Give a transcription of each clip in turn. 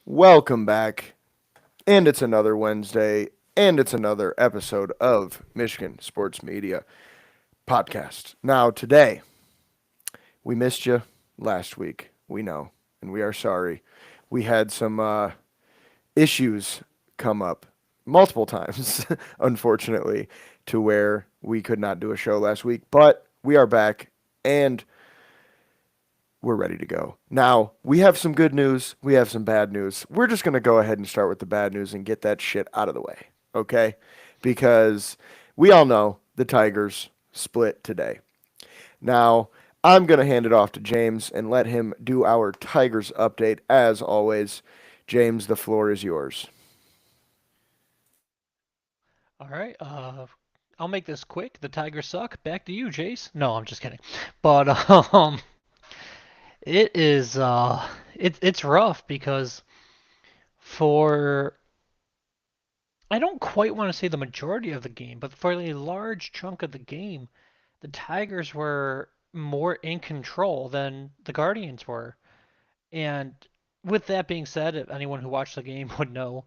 Welcome back. And it's another Wednesday, and it's another episode of Michigan Sports Media Podcast. Now, today, we missed you last week. We know, and we are sorry. We had some issues come up multiple times, unfortunately, to where we could not do a show last week, but we are back, and we're ready to go. Now, we have some good news, we have some bad news. We're just going to go ahead and start with the bad news and get that shit out of the way, okay? Because we all know the Tigers split today. Now, I'm going to hand it off to James and let him do our Tigers update as always. James, the floor is yours. All right. I'll make this quick. The Tigers suck. Back to you, Jace. No, I'm just kidding. But it is it's rough because for I don't quite want to say the majority of the game, but for a large chunk of the game, the Tigers were more in control than the Guardians were. And with that being said, if anyone who watched the game would know,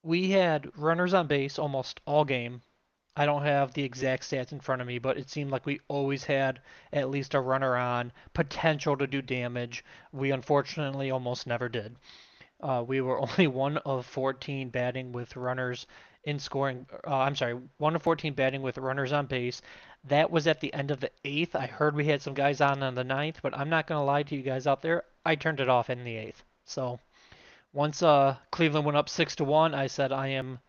we had runners on base almost all game. I don't have the exact stats in front of me, but it seemed like we always had at least a runner on, potential to do damage. We unfortunately almost never did. We were only one of 14 batting with runners in scoring. I'm sorry, one of 14 batting with runners on base. That was at the end of the eighth. I heard we had some guys on the ninth, but I'm not going to lie to you guys out there. I turned it off in the eighth. So once Cleveland went up 6-1, I said I am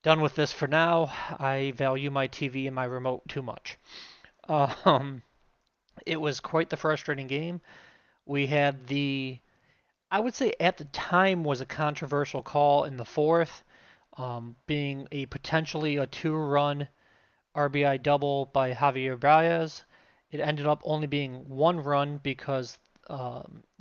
done with this for now. I value my TV and my remote too much. Um, it was quite the frustrating game. We had I would say at the time was a controversial call in the fourth, being a potentially a two-run RBI double by Javier Baez. It ended up only being one run because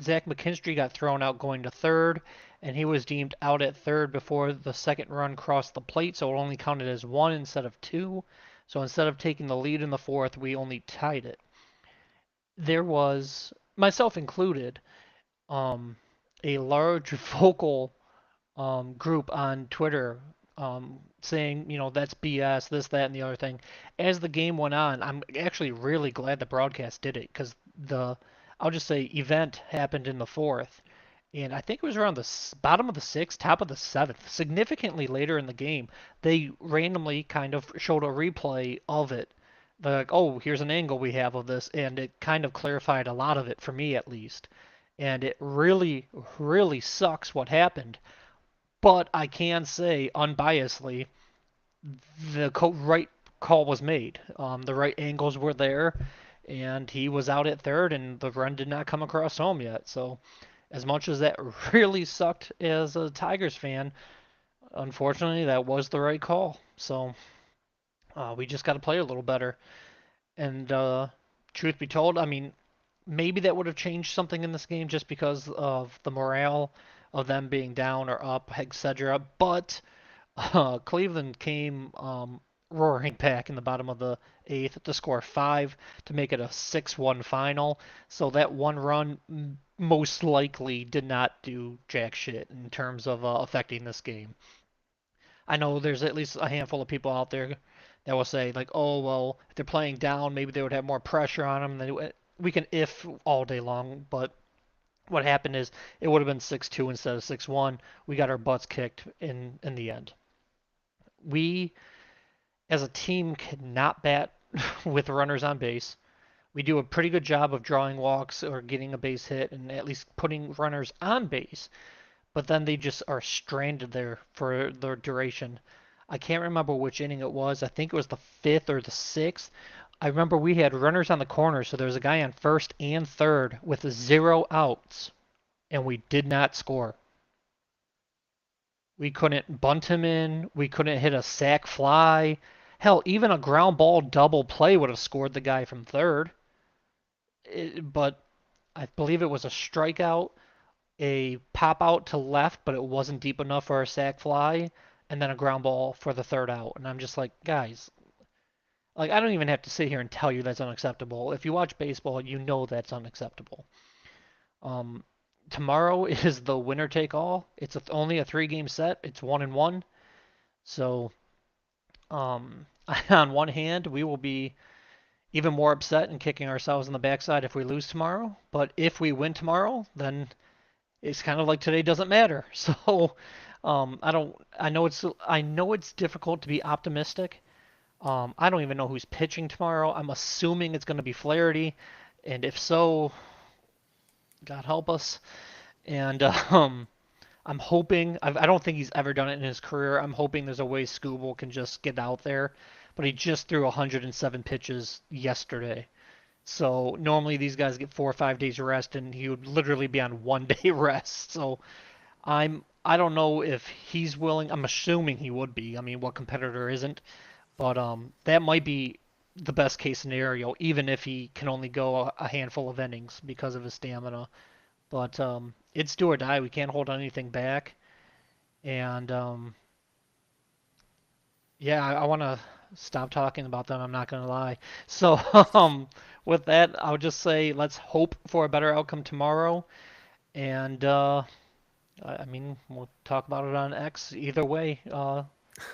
Zach McKinstry got thrown out going to third, and he was deemed out at third before the second run crossed the plate, so it only counted as one instead of two. So instead of taking the lead in the fourth, we only tied it. There was, myself included, um, a large vocal group on Twitter saying, that's BS, this, that, and the other thing. As the game went on, I'm actually really glad the broadcast did it because I'll just say, event happened in the fourth. And I think it was around the bottom of the sixth, top of the seventh, significantly later in the game. They randomly kind of showed a replay of it. They're like, oh, here's an angle we have of this. And it kind of clarified a lot of it for me, at least. And it really, really sucks what happened. But I can say unbiasedly, the right call was made. The right angles were there, and he was out at third, and the run did not come across home yet. So, as much as that really sucked as a Tigers fan, unfortunately, that was the right call. So, we just got to play a little better. And truth be told, I mean, maybe that would have changed something in this game just because of the morale of them being down or up, etc. But Cleveland came roaring back in the bottom of the eighth to score five to make it a 6-1 final. So that one run most likely did not do jack shit in terms of affecting this game. I know there's at least a handful of people out there that will say like, oh well, if they're playing down, maybe they would have more pressure on them. We can if all day long, but what happened is it would have been 6-2 instead of 6-1. We got our butts kicked in the end. We as a team cannot bat with runners on base. We do a pretty good job of drawing walks or getting a base hit and at least putting runners on base, but then they just are stranded there for the duration. I can't remember which inning it was. I think it was the fifth or the sixth. I remember we had runners on the corner, so there was a guy on first and third with zero outs, and we did not score. We couldn't bunt him in. We couldn't hit a sac fly. Hell, even a ground ball double play would have scored the guy from third. But I believe it was a strikeout, a pop out to left, but it wasn't deep enough for a sac fly, and then a ground ball for the third out. And I'm just like, guys, like I don't even have to sit here and tell you that's unacceptable. If you watch baseball, you know that's unacceptable. Um, tomorrow is the winner take all. It's only a 3 game set. It's 1-1. So, um, on one hand, we will be even more upset and kicking ourselves in the backside if we lose tomorrow. But if we win tomorrow, then it's kind of like today doesn't matter. So, I don't. I know it's difficult to be optimistic. I don't even know who's pitching tomorrow. I'm assuming it's going to be Flaherty, and if so, God help us. And I'm hoping. I don't think he's ever done it in his career. I'm hoping there's a way Scooble can just get out there, but he just threw 107 pitches yesterday. So normally these guys get 4 or 5 days rest, and he would literally be on 1 day rest. So I don't know if he's willing. I'm assuming he would be. I mean, what competitor isn't? But that might be the best case scenario, even if he can only go a handful of innings because of his stamina. But it's do or die. We can't hold anything back. And yeah, I want to stop talking about them. I'm not going to lie. So with that, I'll just say let's hope for a better outcome tomorrow. And I mean, we'll talk about it on X either way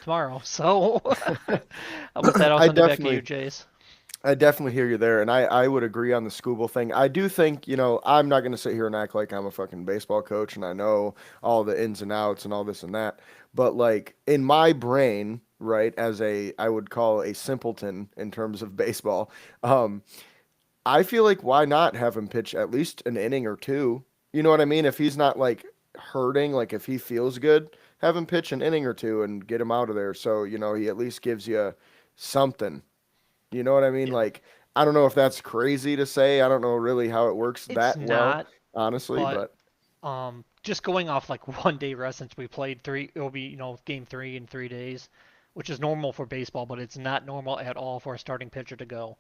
tomorrow. So with that, I'll I send it back to you, definitely Jace. I definitely hear you there, and I would agree on the Scooble thing. I do think, I'm not going to sit here and act like I'm a fucking baseball coach and I know all the ins and outs and all this and that. But like in my brain, right, as I would call a simpleton in terms of baseball, um, I feel like why not have him pitch at least an inning or two? You know what I mean? If he's not like hurting, like if he feels good, have him pitch an inning or two and get him out of there. So, he at least gives you something. You know what I mean? Yeah. Like, I don't know if that's crazy to say. I don't know really how it works It's that well, not, honestly, but but just going off like 1 day rest since we played three, it'll be, game three in 3 days, which is normal for baseball, but it's not normal at all for a starting pitcher to go.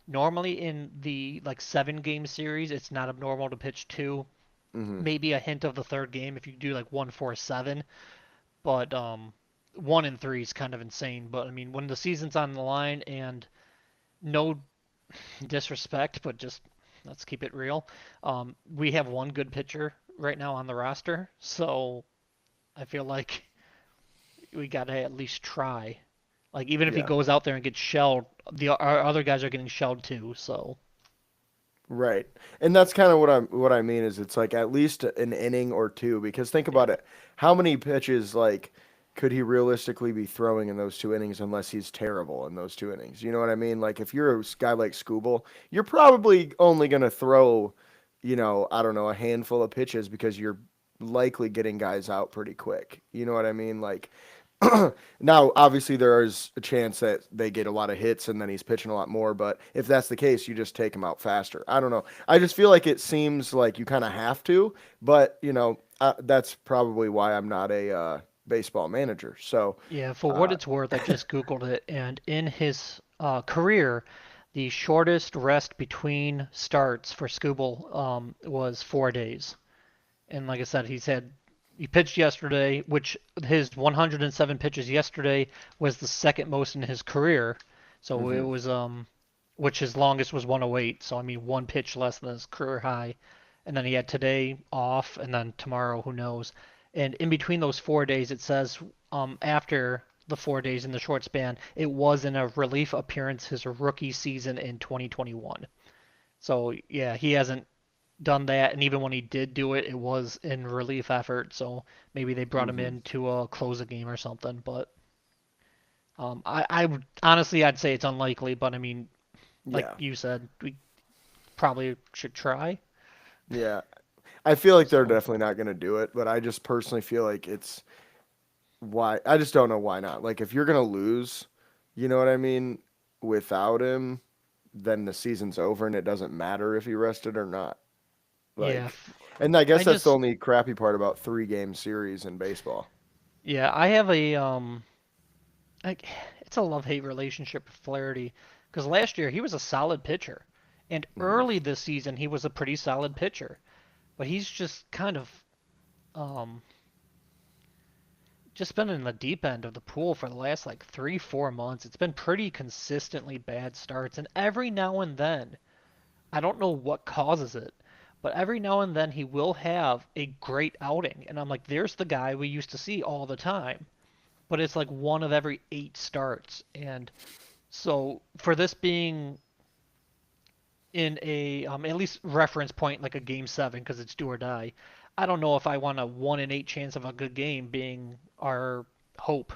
Normally in the like 7 game series, it's not abnormal to pitch two, mhm. maybe a hint of the third game if you do like 1-4-7, but 1 and 3 is kind of insane. But I mean, when the season's on the line and no disrespect, but just let's keep it real. We have one good pitcher right now on the roster, so I feel like we got to at least try. Like even if he Yeah. goes out there and gets shelled, our other guys are getting shelled too. So Right. And that's kind of what I mean is it's like at least an inning or two because think about yeah, it. How many pitches like could he realistically be throwing in those two innings unless he's terrible in those two innings? You know what I mean? Like if you're a guy like Scooble, you're probably only going to throw, I don't know, a handful of pitches because you're likely getting guys out pretty quick. You know what I mean? Like now, obviously, there is a chance that they get a lot of hits and then he's pitching a lot more. But if that's the case, you just take him out faster. I don't know. I just feel like it seems like you kind of have to. But that's probably why I'm not a baseball manager. So, yeah. For what uh, it's worth, I just googled it, and in his career, the shortest rest between starts for Skubal was 4 days. And like I said, he pitched yesterday, which his 107 pitches yesterday was the second most in his career. So it mhm. was which his longest was 108. So I mean, one pitch less than his career high. And then he had today off, and then tomorrow, who knows? And in between those 4 days, it says after the 4 days in the short span, it was in a relief appearance his rookie season in 2021. So yeah, he hasn't done that, and even when he did do it, it was in relief effort. So maybe they brought him Mhm. in to close a game or something. But I would honestly, I'd say it's unlikely. But I mean, like Yeah. you said, we probably should try. Yeah. I feel like they're So definitely not going to do it, but I just personally feel like it's why I just don't know why not. Like if you're going to lose, you know what I mean, without him, then the season's over and it doesn't matter if he rested or not. yeah, Like, and I guess I that's the just only crappy part about 3 game series in baseball. yeah, I have a like it's a love hate relationship with Flaherty because last year he was a solid pitcher, and Hmm. early this season he was a pretty solid pitcher, but he's just kind of um just been in the deep end of the pool for the last like 3, 4 months. It's been pretty consistently bad starts, and every now and then, I don't know what causes it, but every now and then he will have a great outing, and I'm like, there's the guy we used to see all the time. But it's like one of every 8 starts, and so for this being in a at least reference point like a game 7 because it's do or die, I don't know if I want a 1 in 8 chance of a good game being our hope.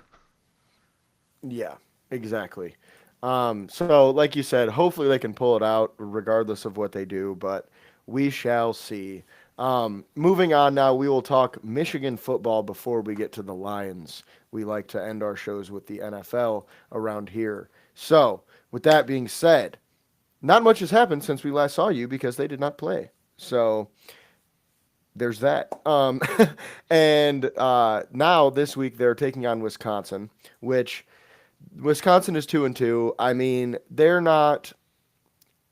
Yeah, exactly. So, like you said, hopefully they can pull it out regardless of what they do, but we shall see. Moving on now, we will talk Michigan football before we get to the Lions. We like to end our shows with the NFL around here. So, with that being said, not much has happened since we last saw you because they did not play. So, there's that. And now this week they're taking on Wisconsin, which Wisconsin is 2-2. I mean, they're not.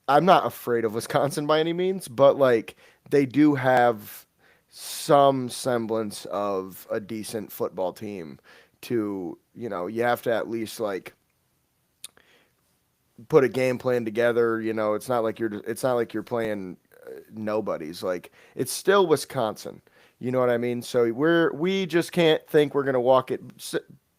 I'm not afraid of Wisconsin by any means, but like they do have some semblance of a decent football team. To you have to at least like put a game plan together. It's not like you're playing nobodies. Like it's still Wisconsin. You know what I mean? So we just can't think we're gonna walk it.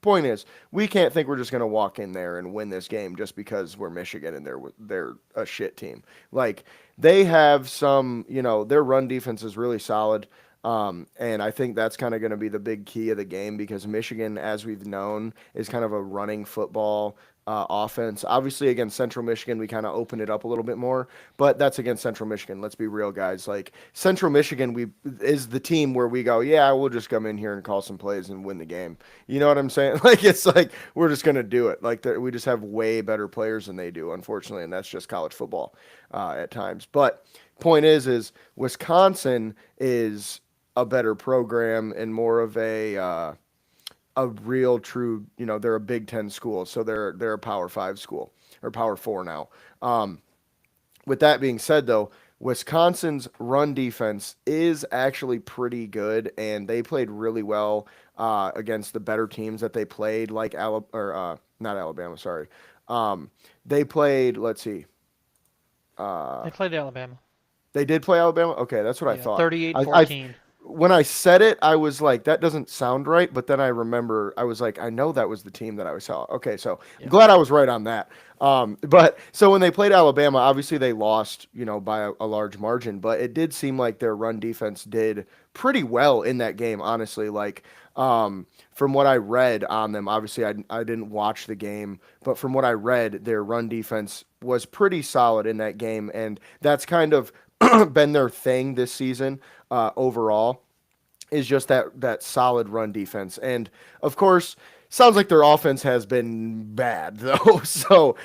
Point is, we can't think we're just gonna walk in there and win this game just because we're Michigan and they're a shit team. Like they have some, their run defense is really solid. And I think that's kind of going to be the big key of the game because Michigan, as we've known, is kind of a running football offense. Obviously, against Central Michigan, we kind of open it up a little bit more, but that's against Central Michigan. Let's be real, guys. Like Central Michigan, we is the team where we go, yeah, we'll just come in here and call some plays and win the game. You know what I'm saying? Like it's like we're just gonna do it. Like we just have way better players than they do, unfortunately, and that's just college football at times. But point is Wisconsin is a better program and more of a real true, they're a Big Ten school, so they're a Power Five school or Power Four now. With that being said, though, Wisconsin's run defense is actually pretty good, and they played really well against the better teams that they played, like not Alabama, sorry. They played. Let's see. Uh, They played Alabama. they did play Alabama. Okay, that's what I Yeah, thought. I 38-14. when I said it, I was like, that doesn't sound right. But then I remember, I was like, I know that was the team that I saw. Okay, so I'm Yeah. glad I was right on that. But so when they played Alabama, obviously they lost, by a large margin. But it did seem like their run defense did pretty well in that game, honestly. Like, from what I read on them, obviously I didn't watch the game, but from what I read, their run defense was pretty solid in that game. And that's kind of been their thing this season overall is just that solid run defense. And of course, sounds like their offense has been bad though. So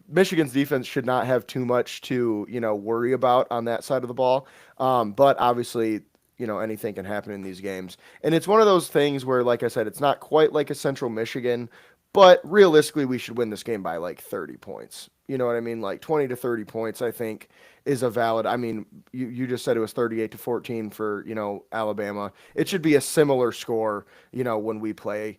Michigan's defense should not have too much to worry about on that side of the ball. But obviously, anything can happen in these games. And it's one of those things where, like I said, it's not quite like a Central Michigan, but realistically, we should win this game by like 30 points. You know what I mean? Like 20 to 30 points, I think, is a valid. I mean, you just said it was 38-14 for, Alabama. It should be a similar score, when we play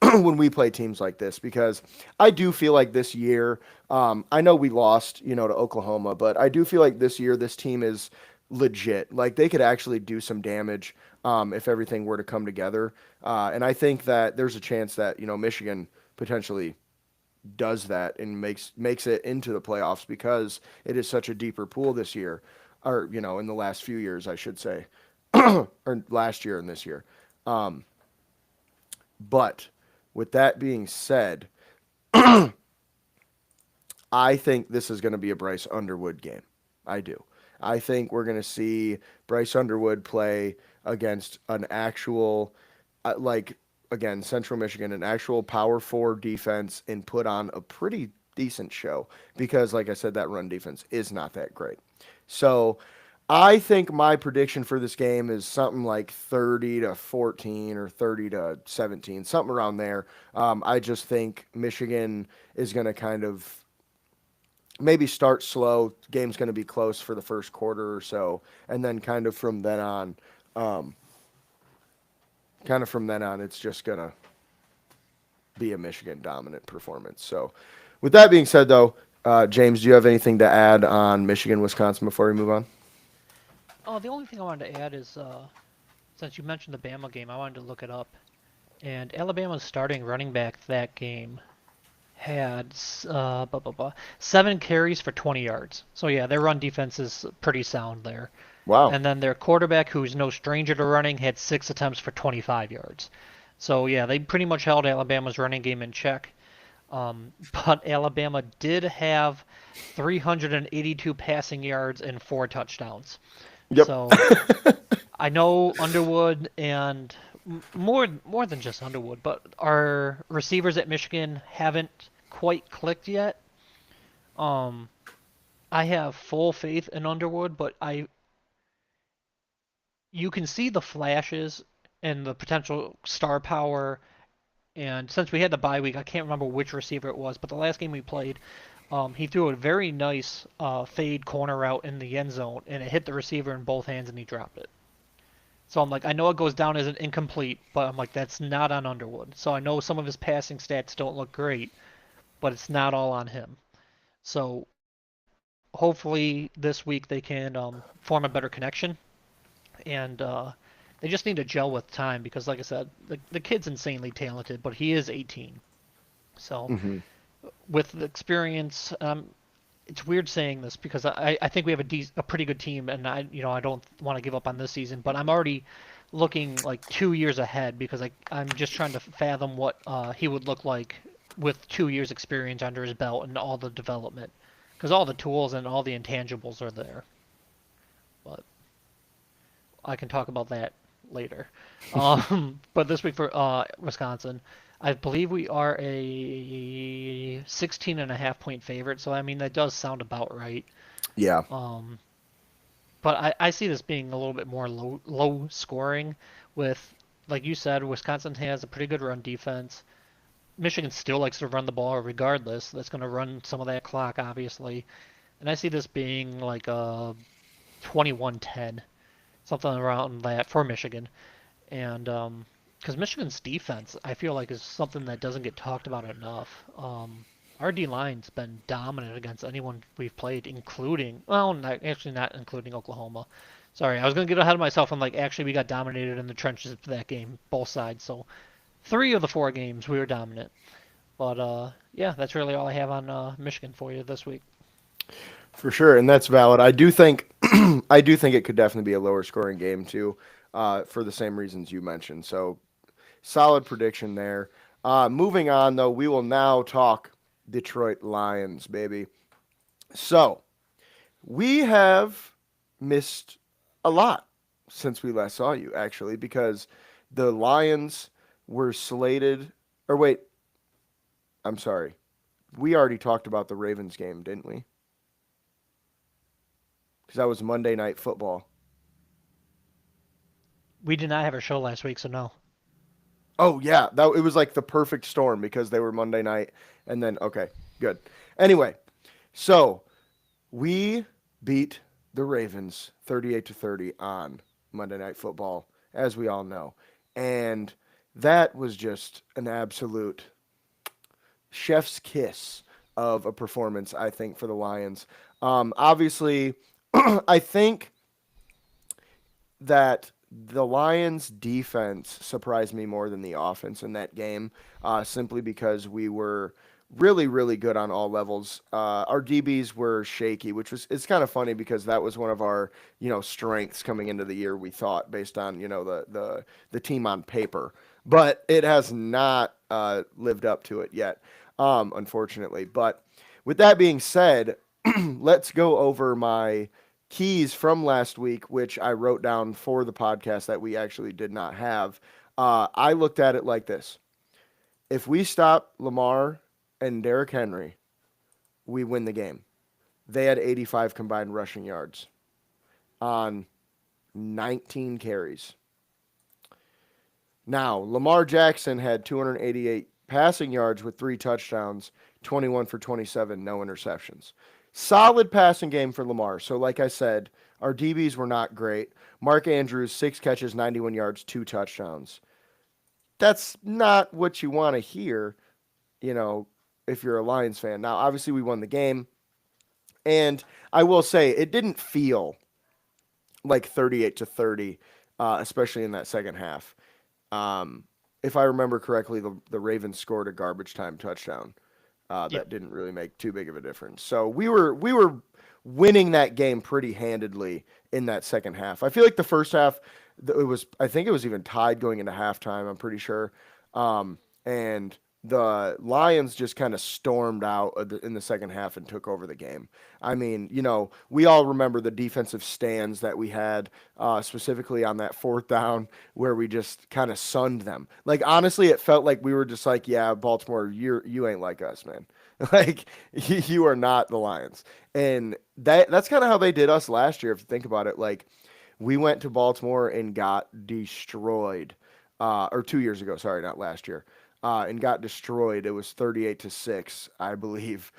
when we play teams like this because I do feel like this year, I know we lost, to Oklahoma, but I do feel like this year this team is legit. Like they could actually do some damage if everything were to come together. And I think that there's a chance that, Michigan potentially does that and makes it into the playoffs because it is such a deeper pool this year, or in the last few years, I should say, or last year and this year. Um, but with that being said, I think this is going to be a Bryce Underwood game. I do. I think we're going to see Bryce Underwood play against an actual, like again, Central Michigan, an actual Power Four defense, and put on a pretty decent show because, like I said, that run defense is not that great. So I think my prediction for this game is something like 30-14 or 30-17, something around there. I just think Michigan is going to kind of maybe start slow. Game's going to be close for the first quarter or so, and then um, from then on, it's just going to be a Michigan dominant performance. So, with that being said, though, James, do you have anything to add on Michigan, Wisconsin before we move on? Oh, the only thing I wanted to add is since you mentioned the Bama game, I wanted to look it up. And Alabama's starting running back that game had 7 carries for 20 yards. So yeah, their run defense is pretty sound there. Wow. And then their quarterback, who's no stranger to running, had 6 attempts for 25 yards. So yeah, they pretty much held Alabama's running game in check. But Alabama did have 382 passing yards and 4 touchdowns. Yep. So I know Underwood and more than just Underwood, but our receivers at Michigan haven't quite clicked yet. Um, I have full faith in Underwood, but you can see the flashes and the potential star power. And since we had the bye week, I can't remember which receiver it was, but the last game we played, he threw a very nice fade corner route in the end zone, and it hit the receiver in both hands, and he dropped it. So I'm like, I know it goes down as an incomplete, but I'm like, that's not on Underwood. So I know some of his passing stats don't look great, but it's not all on him. So hopefully this week they can form a better connection, and they just need to gel with time because, like I said, the kid's insanely talented, but he is 18. So Hmm. with the experience, it's weird saying this because I think we have a pretty good team, and I don't want to give up on this season, but I'm already looking like 2 years ahead because I'm just trying to fathom what he would look like with 2 years experience under his belt and all the development, because all the tools and all the intangibles are there. But I can talk about that later. But this week for Wisconsin, I believe we are a 16.5 point favorite. So I mean that does sound about right. Yeah. Um, but I see this being a little bit more low scoring. With like you said, Wisconsin has a pretty good run defense. Michigan still likes to run the ball regardless. That's going to run some of that clock, obviously. And I see this being like a 21-10, something around that for Michigan. And because Michigan's defense, I feel like is something that doesn't get talked about enough. Our D line's been dominant against anyone we've played, including well, actually not including Oklahoma. Sorry, I was gonna get ahead of myself. I'm like, actually, we got dominated in the trenches for that game, both sides. So 3 of the 4 games we were dominant. But yeah, that's really all I have on Michigan for you this week. For sure, and that's valid. I do think I do think it could definitely be a lower scoring game too, for the same reasons you mentioned. So solid prediction there. Moving on though, we will now talk Detroit Lions, baby. So we have missed a lot since we last saw you, actually, because the Lions were slated. Or wait, I'm sorry. We already talked about the Ravens game, didn't we? Because that was Monday Night Football. We did not have a show last week, so no. Oh yeah, that it was like the perfect storm because they were Monday night, and then okay, good. Anyway, so we beat the Ravens 38-30 on Monday Night Football, as we all know, and that was just an absolute chef's kiss of a performance, I think, for the Lions. Obviously, I think that the Lions' defense surprised me more than the offense in that game, simply because we were really, really good on all levels. Our DBs were shaky, which was it's kind of funny because that was one of our strengths coming into the year. We thought based on the team on paper, but it has not lived up to it yet, unfortunately. But with that being said, let's go over my keys from last week, which I wrote down for the podcast that we actually did not have. I looked at it like this: if we stop Lamar and Derrick Henry, we win the game. They had 85 combined rushing yards on 19 carries. Now, Lamar Jackson had 288 passing yards with 3 touchdowns, 21 for 27, no interceptions. Solid passing game for Lamar. So, like I said, our DBs were not great. Mark Andrews, 6 catches, 91 yards, 2 touchdowns. That's not what you want to hear, you know, if you're a Lions fan. Now, obviously, we won the game. And I will say, it didn't feel like 38-30, especially in that second half. Um, if I remember correctly, the Ravens scored a garbage time touchdown Yep. that didn't really make too big of a difference. So we were winning that game pretty handedly in that second half. I feel like the first half it was, I think it was even tied going into halftime. I'm pretty sure, and the Lions just kind of stormed out in the second half and took over the game. I mean, we all remember the defensive stands that we had, specifically on that fourth down where we just kind of sunned them. Like honestly, it felt like we were just like, yeah, Baltimore, you ain't like us, man. Like you are not the Lions, and that's kind of how they did us last year. If you think about it, like we went to Baltimore and got destroyed, or 2 years ago, sorry, not last year, and got destroyed. It was 38-6, I believe,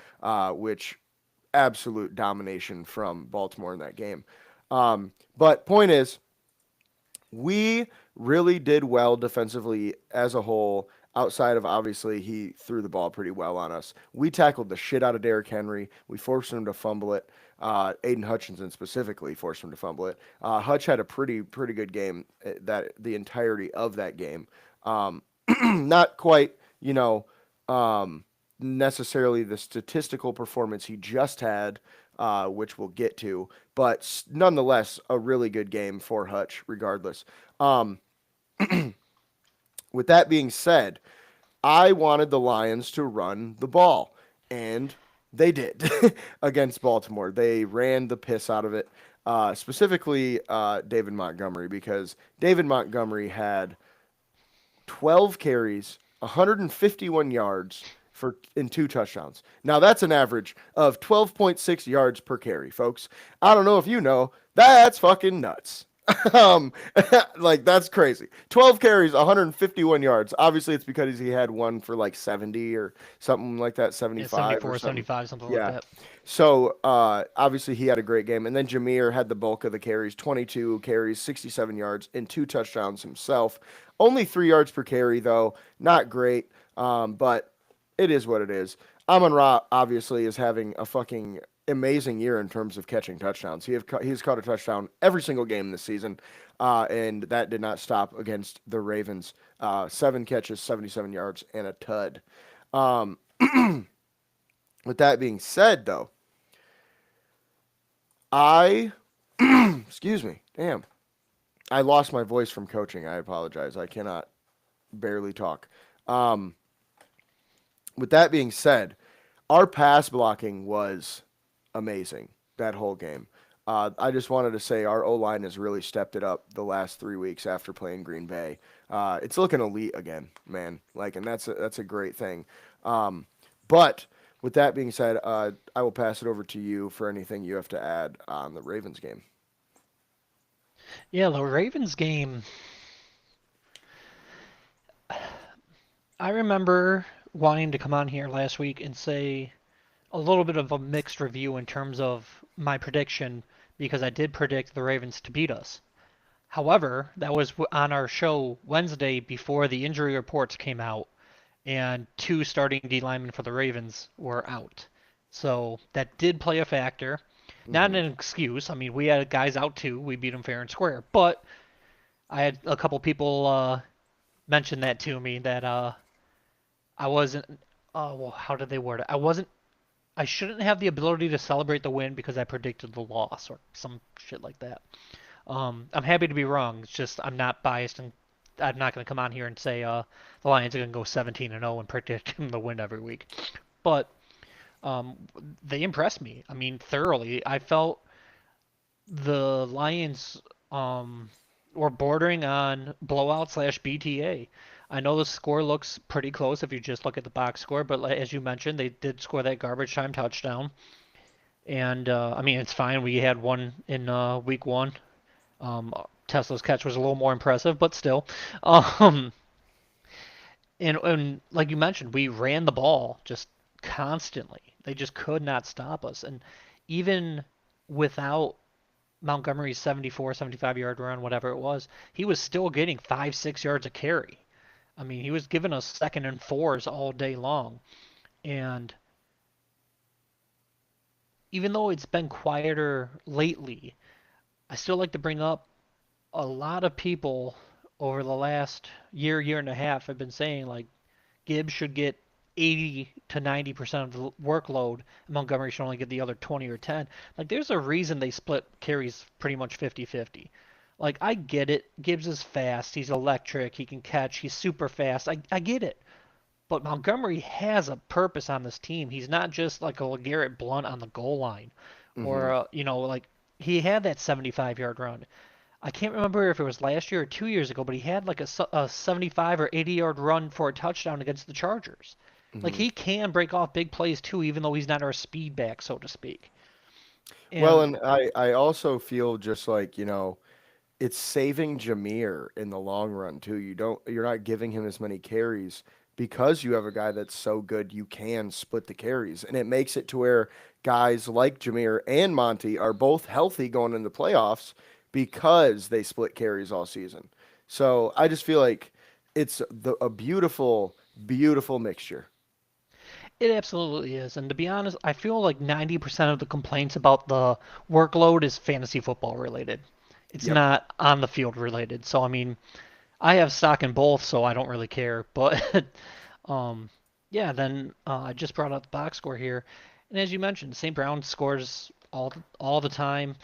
which absolute domination from Baltimore in that game. But point is, we really did well defensively as a whole. Outside of obviously he threw the ball pretty well on us. We tackled the shit out of Derrick Henry. We forced him to fumble it. Aiden Hutchinson specifically forced him to fumble it. Hutch had a pretty good game, that the entirety of that game. Not quite, um, necessarily the statistical performance he just had, which we'll get to, but nonetheless, a really good game for Hutch, regardless. Um, with that being said, I wanted the Lions to run the ball, and they did against Baltimore. They ran the piss out of it, specifically David Montgomery, because David Montgomery had 12 carries, 151 yards in 2 touchdowns. Now that's an average of 12.6 yards per carry, folks. I don't know if you know, that's fucking nuts. um like that's crazy. 12 carries, 151 yards. Obviously it's because he had one for like 70 or something like that, Yeah, 75 or 74, something. 75, something like Yeah. that. So obviously he had a great game, and then Jameer had the bulk of the carries, 22 carries, 67 yards, and 2 touchdowns himself. Only 3 yards per carry though, not great, but it is what it is. Amon Ra obviously is having a fucking amazing year in terms of catching touchdowns. He's caught a touchdown every single game this season, and that did not stop against the Ravens. 7 catches, 77 yards, and a tud. Um, with that being said, though, I excuse me, damn, I lost my voice from coaching. I apologize. I cannot barely talk. Um, with that being said, our pass blocking was amazing that whole game. I just wanted to say our O line has really stepped it up the last 3 weeks after playing Green Bay. It's looking elite again, man. Like, and that's a great thing. But with that being said, I will pass it over to you for anything you have to add on the Ravens game. Yeah, the Ravens game, I remember wanting to come on here last week and say a little bit of a mixed review in terms of my prediction because I did predict the Ravens to beat us. However, that was on our show Wednesday before the injury reports came out, and two starting D linemen for the Ravens were out. So that did play a factor. Not Hmm. an excuse. I mean, we had guys out too. We beat them fair and square. But I had a couple people mention that to me that I wasn't. Well, how did they word it? I shouldn't have the ability to celebrate the win because I predicted the loss or some shit like that. I'm happy to be wrong. It's just I'm not biased and I'm not going to come on here and say the Lions are going to go 17 and 0 and predict them to win every week. But um, they impressed me. I mean, thoroughly. I felt the Lions um, were bordering on blowout slash BTA. I know the score looks pretty close if you just look at the box score, but as you mentioned, they did score that garbage time touchdown. And I mean, it's fine. We had one in week one. Tesla's catch was a little more impressive, but still. Um, and like you mentioned, we ran the ball just constantly. They just could not stop us. And even without Montgomery's 74, 75 yard run, whatever it was, he was still getting 5, 6 yards a carry. I mean, he was giving us second and fours all day long. And even though it's been quieter lately, I still like to bring up a lot of people over the last year and a half have been saying like Gibbs should get 80 to 90% of the workload, and Montgomery should only get the other 20 or 10. Like, there's a reason they split carries pretty much 50-50. Like, I get it. Gibbs is fast. He's electric. He can catch. He's super fast. I get it. But Montgomery has a purpose on this team. He's not just like a LeGarrette Blunt on the goal line. Hmm. Or, like he had that 75-yard run. I can't remember if it was last year or 2 years ago, but he had like a 75 or 80-yard run for a touchdown against the Chargers. Like Hmm. he can break off big plays too, even though he's not our speed back, so to speak. Well, And and I also feel just like, it's saving Jameer in the long run too. You're not giving him as many carries because you have a guy that's so good you can split the carries. And it makes it to where guys like Jameer and Monty are both healthy going into the playoffs because they split carries all season. So I just feel like it's a beautiful, beautiful mixture. it absolutely is. And to be honest, I feel like 90% of the complaints about the workload is fantasy football related. It's Yep. not on the field related. So I mean, I have stock in both, so I don't really care. But um, yeah, then I just brought up the box score here, and as you mentioned, St. Brown scores all the time.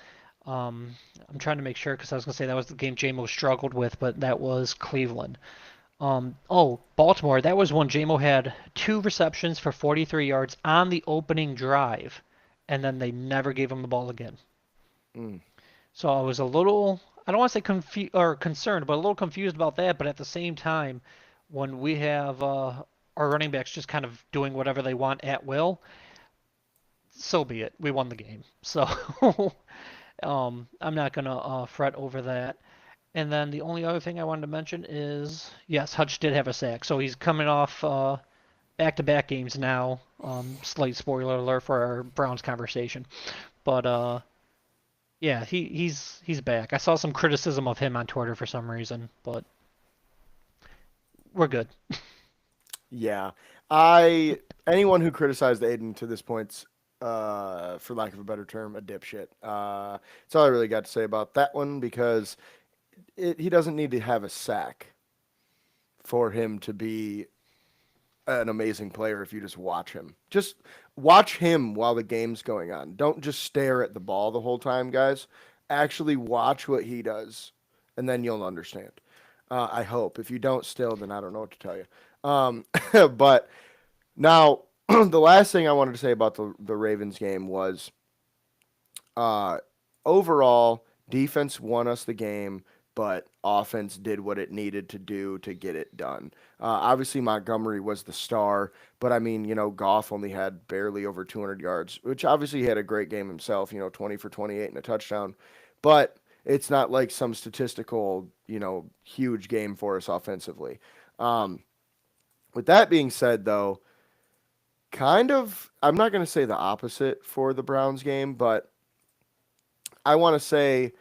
Um, I'm trying to make sure because I was gonna say that was the game JMO struggled with, but that was Cleveland. Oh, Baltimore. That was when JMO had two receptions for 43 yards on the opening drive, and then they never gave him the ball again. Mm. So I was a little, I don't want to say concerned, but a little confused about that. But at the same time, when we have our running backs just kind of doing whatever they want at will, so be it. We won the game. So I'm not gonna fret over that. And then the only other thing I wanted to mention is, yes, Hutch did have a sack. So he's coming off back-to-back games now. Slight spoiler alert for our Browns conversation. But yeah, he's back. I saw some criticism of him on Twitter for some reason, but we're good. Yeah. I anyone who criticized Aiden to this point, for lack of a better term, a dipshit. That's all I really got to say about that one because he doesn't need to have a sack for him to be an amazing player if you just watch him. Just watch him while the game's going on. Don't just stare at the ball the whole time, guys. Actually watch what he does, and then you'll understand. I hope. If you don't still, then I don't know what to tell you. But now, the last thing I wanted to say about the Ravens game was uh, overall, defense won us the game, but offense did what it needed to do to get it done. Obviously, Montgomery was the star, but I mean, Goff only had barely over 200 yards, which obviously he had a great game himself, 20 for 28 and a touchdown. But it's not like some statistical, huge game for us offensively. Um, with that being said, though, kind of, I'm not going to say the opposite for the Browns game, but I want to say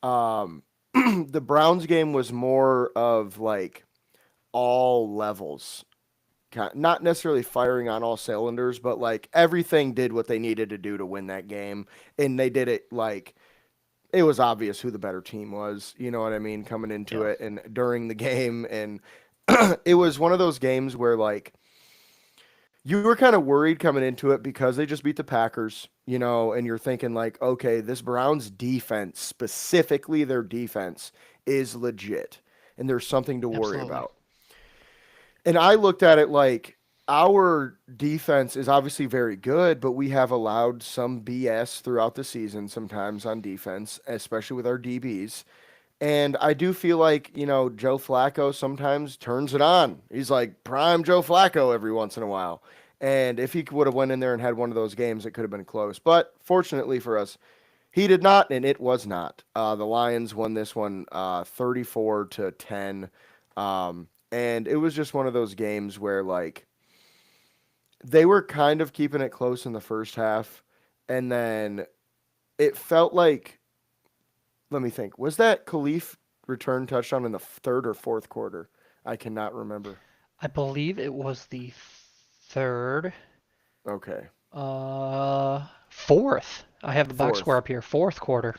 um, the Browns game was more of like all levels, not necessarily firing on all cylinders, but like everything did what they needed to do to win that game, and they did it like it was obvious who the better team was. You know what I mean? Coming into Yeah, it and during the game, and it was one of those games where like you were kind of worried coming into it because they just beat the Packers, and you're thinking like, okay, this Browns defense, specifically their defense, is legit, and there's something to worry absolutely. about. And I looked at it like our defense is obviously very good, but we have allowed some BS throughout the season sometimes on defense, especially with our DBs. And I do feel like, Joe Flacco sometimes turns it on. He's like prime Joe Flacco every once in a while. And if he would have went in there and had one of those games, it could have been close. But fortunately for us, he did not, and it was not. The Lions won this one 34-10. And it was just one of those games where, like, they were kind of keeping it close in the first half. And then it felt like, let me think, was that Khalif return touchdown in the third or fourth quarter? I cannot remember. I believe it was the third, Okay. fourth. I have the box score Fourth. up here. Fourth quarter.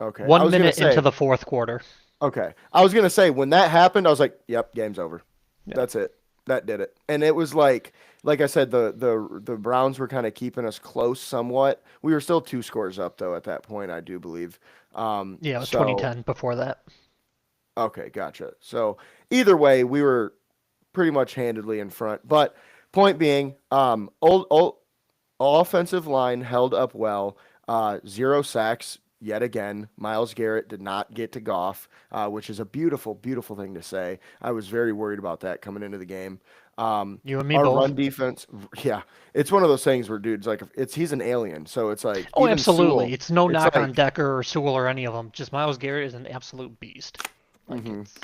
Okay. I One was gonna minute into say, the fourth quarter. okay. I was gonna say when that happened, I was like, "Yep, game's over. Yeah. That's it. That did it." And it was like I said, the Browns were kind of keeping us close somewhat. We were still 2 scores up though at that point, I do believe. Yeah, it was So 2010 before that. okay, gotcha. So either way, we were pretty much handedly in front. But point being, old offensive line held up well. 0 sacks yet again. Myles Garrett did not get to Goff, which is a beautiful, beautiful thing to say. I was very worried about that coming into the game. You and me Our both. run defense, yeah, it's one of those things where dude's like, he's an alien. So it's like Oh, even absolutely. Sewell, It's no it's knock on like, Decker or Sewell or any of them. Just Miles Garrett is an absolute beast. Like mhm. it's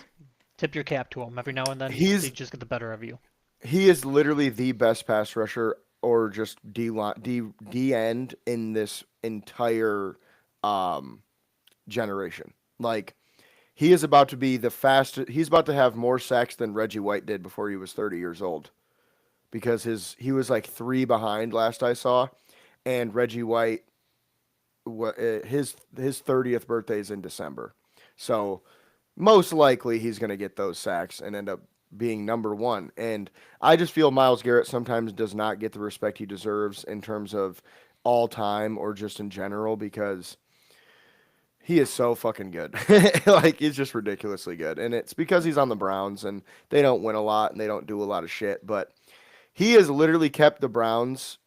tip your cap to him. Every now and then they he's just get the better of you. he is literally the best pass rusher or just D end in this entire um generation. Like he is about to be the fastest. He's about to have more sacks than Reggie White did before he was 30 years old because he was like 3 behind last I saw, and Reggie White his 30th birthday is in December, so most likely he's going to get those sacks and end up being number one. And I just feel Miles Garrett sometimes does not get the respect he deserves in terms of all time or just in general because he is so fucking good. Like he's just ridiculously good. And it's because he's on the Browns and they don't win a lot and they don't do a lot of shit, but he has literally kept the Browns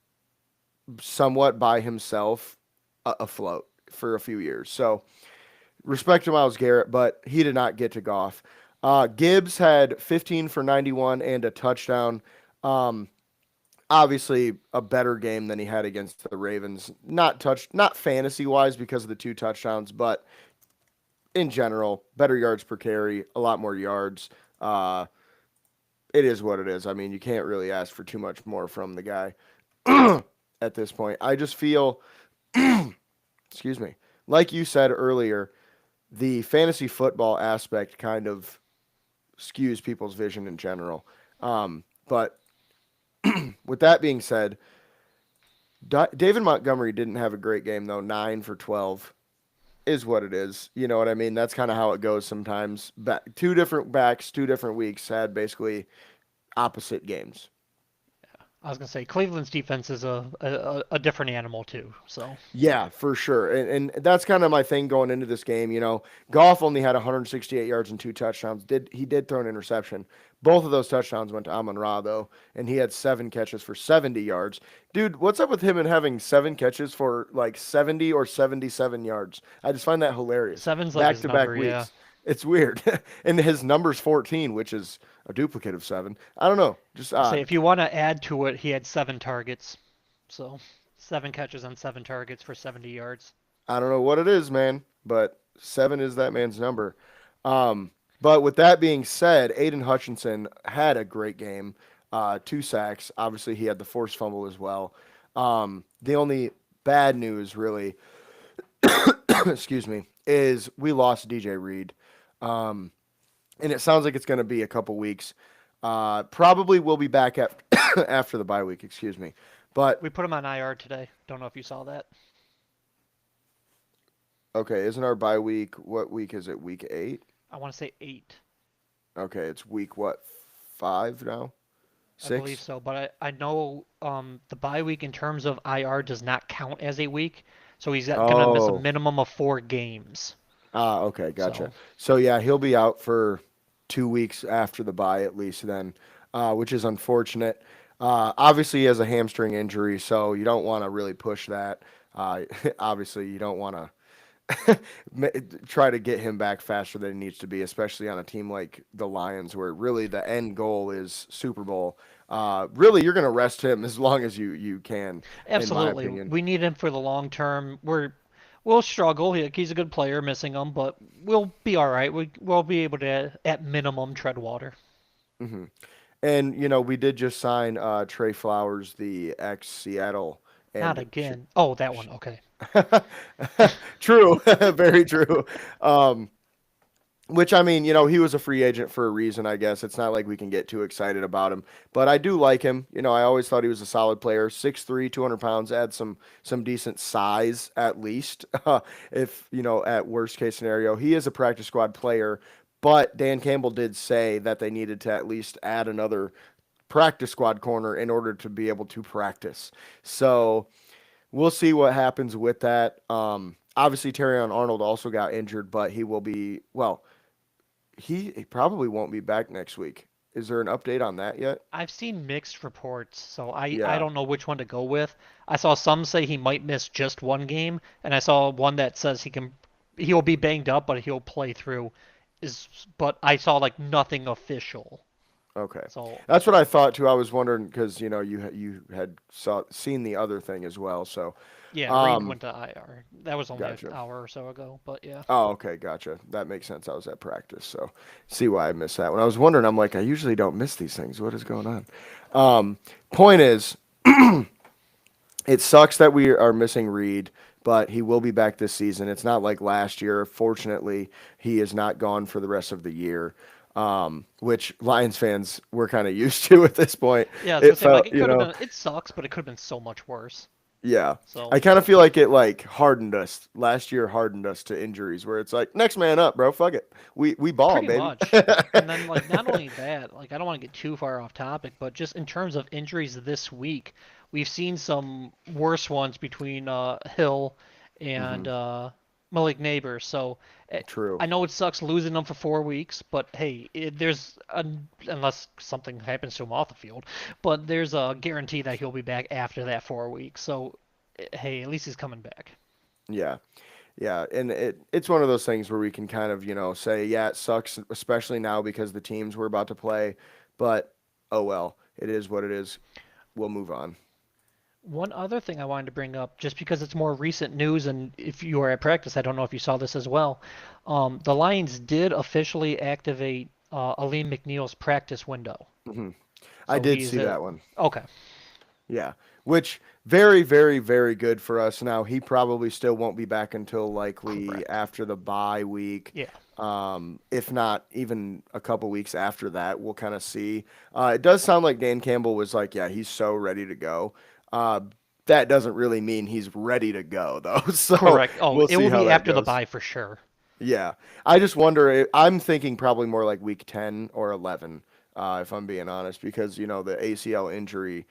somewhat by himself afloat for a few years. So respect to Miles Garrett, but he did not get to Goff. Gibbs had 15 for 91 and a touchdown. Um, Obviously, a better game than he had against the Ravens. Not fantasy wise because of the 2 touchdowns, but in general, better yards per carry, a lot more yards. Uh, it is what it is. I mean, you can't really ask for too much more from the guy at this point. I just feel, excuse me, like you said earlier, the fantasy football aspect kind of skews people's vision in general. But with that being said, David Montgomery didn't have a great game though. 9 for 12 is what it is. You know what I mean? That's kind of how it goes sometimes. 2 different backs, 2 different weeks had basically opposite games. I was gonna say Cleveland's defense is a different animal too. So Yeah, for sure. And that's kind of my thing going into this game. Goff only had 168 yards and 2 touchdowns. He did throw an interception. Both of those touchdowns went to Amon Ra though, and he had 7 catches for 70 yards. Dude, what's up with him and having 7 catches for like 70 or 77 yards? I just find that hilarious. seven's like Back his to back number. Yeah. weeks. It's weird. And his number's 14, which is a duplicate of 7. I don't know, just I'll say odd. if you want to add to it, he had 7 targets. So 7 catches on 7 targets for 70 yards. I don't know what it is, man, but 7 is that man's number. But with that being said, Aiden Hutchinson had a great game. 2 sacks. Obviously, he had the forced fumble as well. The only bad news, really, excuse me, is we lost DJ Reed. Um, and it sounds like it's going to be a couple weeks. Probably will be back after, after the bye week, excuse me. But We put him on IR today. Don't know if you saw that. okay, isn't our bye week, what week is it? Week 8? I want to say 8. Okay, it's week what? 5 now? I believe 6? so, but I know the bye week in terms of IR does not count as a week, so he's gonna miss a Oh. minimum of 4 games. Okay, gotcha. So So yeah, he'll be out for 2 weeks after the bye at least then, which is unfortunate. Obviously he has a hamstring injury, so you don't want to really push that. Obviously you don't want to try to get him back faster than he needs to be, especially on a team like the Lions, where really the end goal is Super Bowl. Really, you're going to rest him as long as you can, in my absolutely, opinion. we need him for the long term. We'll struggle. He's a good player, missing him, but we'll be all right. We'll be able to, at minimum, tread water. Hmm. And we did just sign Trey Flowers, the ex Seattle, Not and again. Oh, that one. Okay. true, very true. Um, Which I mean, he was a free agent for a reason, I guess. It's not like we can get too excited about him, but I do like him. I always thought he was a solid player. 6'3", 200 pounds, add some decent size at least. If at worst case scenario, he is a practice squad player. But Dan Campbell did say that they needed to at least add another practice squad corner in order to be able to practice. So we'll see what happens with that. Obviously, Terrion Arnold also got injured, but he will be well. He probably won't be back next week. Is there an update on that yet? I've seen mixed reports, so I Yeah. don't know which one to go with. I saw some say he might miss just one game, and I saw one that says he'll be banged up, but he'll play through. But I saw like nothing official. Okay. So That's what I thought too. I was wondering because you had seen the other thing as well. So, yeah, Reed um, went to IR. That was only an gotcha. hour or so ago, but yeah. Oh, okay, gotcha. That makes sense. I was at practice, so see why I missed that. When I was wondering, I'm like, I usually don't miss these things. What is going on? Um, Point is, it sucks that we are missing Reed, but he will be back this season. It's not like last year. Fortunately, he is not gone for the rest of the year, which Lions fans were kind of used to at this point. Yeah, I was gonna It say like felt, it could have been. It sucks, but it could have been so much worse. yeah. So I kind of feel like it like hardened us. Last year hardened us to injuries where it's like next man up, bro. Fuck it. We ball, pretty baby. much. And then like not only that, like I don't want to get too far off topic, but just in terms of injuries this week, we've seen some worse ones between Hill and Hmm. Malik Neighbors. So True. I know it sucks losing them for 4 weeks, but hey, unless something happens to him off the field, but there's a guarantee that he'll be back after that 4 weeks. So hey, at least he's coming back. Yeah. Yeah, and it's one of those things where we can kind of, say, yeah, it sucks, especially now because the teams we're about to play, but oh well, it is what it is. We'll move on. One other thing I wanted to bring up, just because it's more recent news, and if you were at practice, I don't know if you saw this as well. The Lions did officially activate Aleem McNeil's practice window. Hmm. I So did he's see that one. okay. Yeah, which very, very, very good for us. Now he probably still won't be back until likely Correct. after the bye week, Yeah. if not even a couple weeks after that. We'll kind of see. It does sound like Dan Campbell was like, yeah, he's so ready to go. Uh, that doesn't really mean he's ready to go though. So Correct. Oh, we'll it see will how be that after the goes. bye for sure. Yeah, I just wonder. I'm thinking probably more like week 10 or 11, if I'm being honest, because the ACL injury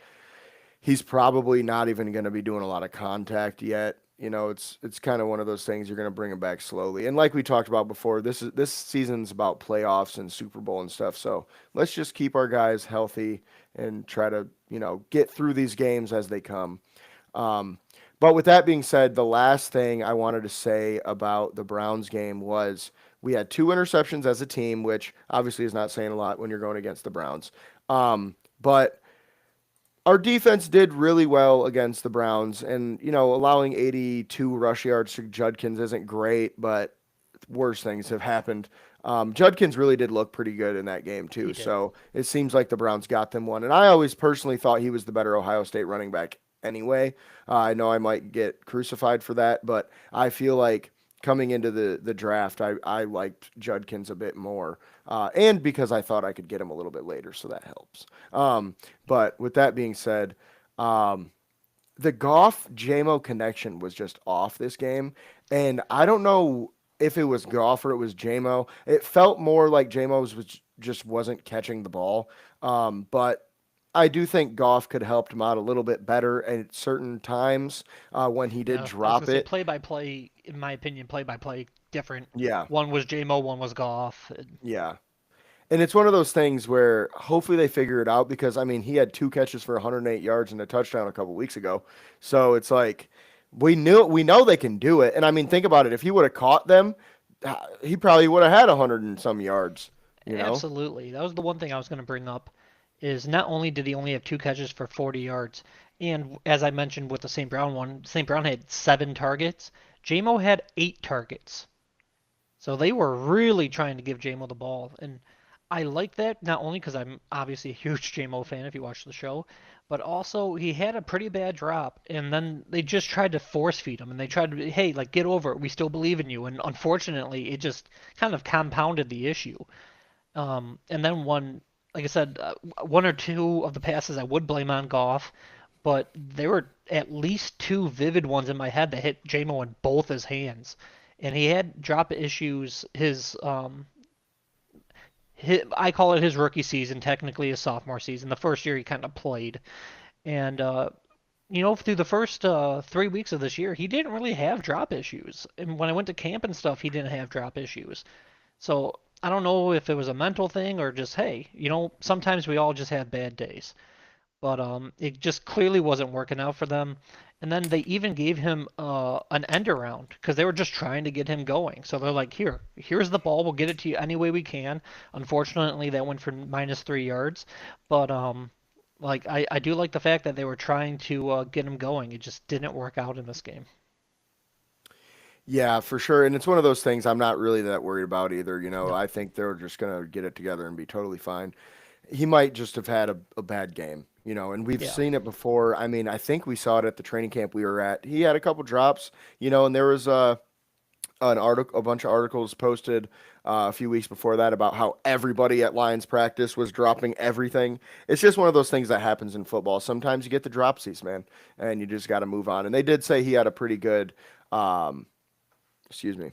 he's probably not even going to be doing a lot of contact yet. It's kind of one of those things you're going to bring him back slowly. And like we talked about before, this season's about playoffs and Super Bowl and stuff. So let's just keep our guys healthy and try to get through these games as they come. Um, but with that being said, the last thing I wanted to say about the Browns game was we had two interceptions as a team, which obviously is not saying a lot when you're going against the Browns. But our defense did really well against the Browns, and allowing 82 rush yards to Judkins isn't great, but worse things have happened. Judkins really did look pretty good in that game He too, did. so it seems like the Browns got them one. And I always personally thought he was the better Ohio State running back anyway. I know I might get crucified for that, but I feel like coming into the draft, I liked Judkins a bit more, and because I thought I could get him a little bit later, so that helps. But with that being said, um, the Goff JMO connection was just off this game, and I don't know if it was Goff or it was JMO. It felt more like JMO was just wasn't catching the ball, but I do think Goff could have helped him out a little bit better at certain times when he did Yeah, I was gonna drop say it. play by play. In my opinion, play by play different. Yeah, One was JMO, one was Goff. yeah. And it's one of those things where hopefully they figure it out because I mean he had two catches for 108 yards and a touchdown a couple weeks ago. So it's like we know they can do it. And I mean think about it. If he would have caught them, he probably would have had 100 and some yards, you know? Absolutely. That was the one thing I was going to bring up is not only did he only have two catches for 40 yards, and as I mentioned with the St. Brown one, St. Brown had 7 targets. JMO had 8 targets. So they were really trying to give JMO the ball. And I like that not only because I'm obviously a huge JMO fan if you watch the show, but also he had a pretty bad drop, and then they just tried to force feed him, and they tried to, hey, like get over it, we still believe in you, and unfortunately, it just kind of compounded the issue. And then like I said, one or two of the passes I would blame on Goff, but there were at least two vivid ones in my head that hit JMO in both his hands, and he had drop issues. I call it his rookie season, technically his sophomore season, the first year he kind of played. And, through the first 3 weeks of this year, he didn't really have drop issues. And when I went to camp and stuff, he didn't have drop issues. So I don't know if it was a mental thing or just, hey, sometimes we all just have bad days. But it just clearly wasn't working out for them. And then they even gave him an end around because they were just trying to get him going. So they're like, here's the ball. We'll get it to you any way we can. Unfortunately, that went for -3 yards. But like I do like the fact that they were trying to get him going. It just didn't work out in this game. Yeah, for sure. And it's one of those things I'm not really that worried about either. No. I think they're just going to get it together and be totally fine. He might just have had a bad game, and we've Yeah. seen it before. I mean, I think we saw it at the training camp we were at. He had a couple drops, and there was a bunch of articles posted a few weeks before that about how everybody at Lions practice was dropping everything. It's just one of those things that happens in football. Sometimes you get the dropsies, man, and you just got to move on. And they did say he had a pretty good, um, excuse me,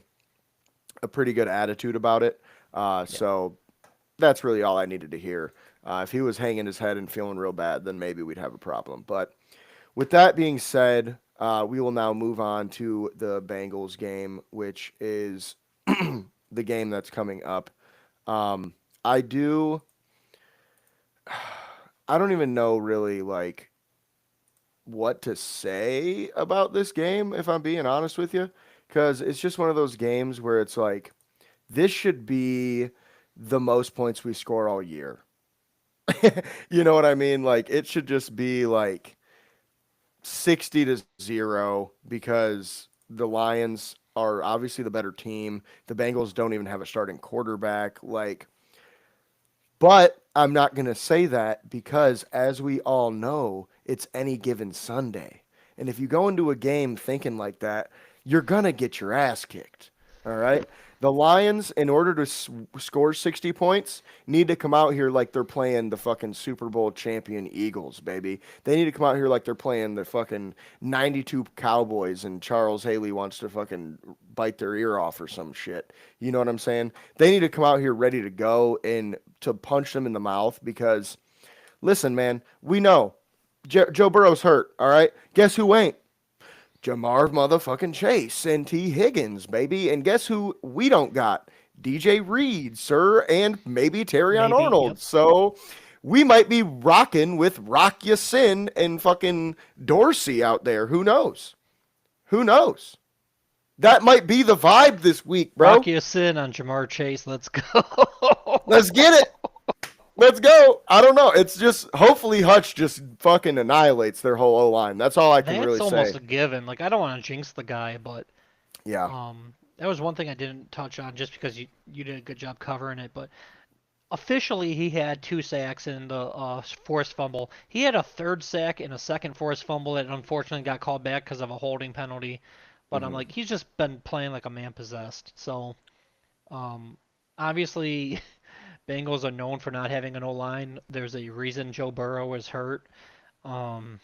a pretty good attitude about it. Yeah. So that's really all I needed to hear. If he was hanging his head and feeling real bad, then maybe we'd have a problem. But with that being said, we will now move on to the Bengals game, which is the game that's coming up. Um, I do. I don't even know really like what to say about this game, if I'm being honest with you, because it's just one of those games where it's like this should be the most points we score all year. You know what I mean? Like it should just be like 60-0 because the Lions are obviously the better team. The Bengals don't even have a starting quarterback. But I'm not going to say that because, as we all know, it's any given Sunday. And if you go into a game thinking like that, you're going to get your ass kicked. All right? Yep. The Lions, in order to score 60 points, need to come out here like they're playing the fucking Super Bowl champion Eagles, baby. They need to come out here like they're playing the fucking 92 Cowboys and Charles Haley wants to fucking bite their ear off or some shit. You know what I'm saying? They need to come out here ready to go and to punch them in the mouth because, listen, man, we know Joe Burrow's hurt, all right? Guess who ain't? Jamar motherfucking Chase and T. Higgins, baby. And guess who we don't got? DJ Reed, sir, and maybe Terrion Maybe. Yep. Arnold. So we might be rocking with Rock Ya-Sin and fucking Dorsey out there. Who knows? Who knows? That might be the vibe this week, bro. Rock Ya-Sin on Jamar Chase. Let's go. Let's get it. Let's go. I don't know. It's just hopefully Hutch just fucking annihilates their whole O line. That's all I can That's really almost say. a given. Like I don't want to jinx the guy, but Yeah. that was one thing I didn't touch on just because you did a good job covering it. But officially, he had 2 sacks in the forced fumble. He had a third sack and a second forced fumble that unfortunately got called back because of a holding penalty. But I'm Hmm. like, he's just been playing like a man possessed. So um, obviously, Bengals are known for not having an O line. There's a reason Joe Burrow is hurt. Um,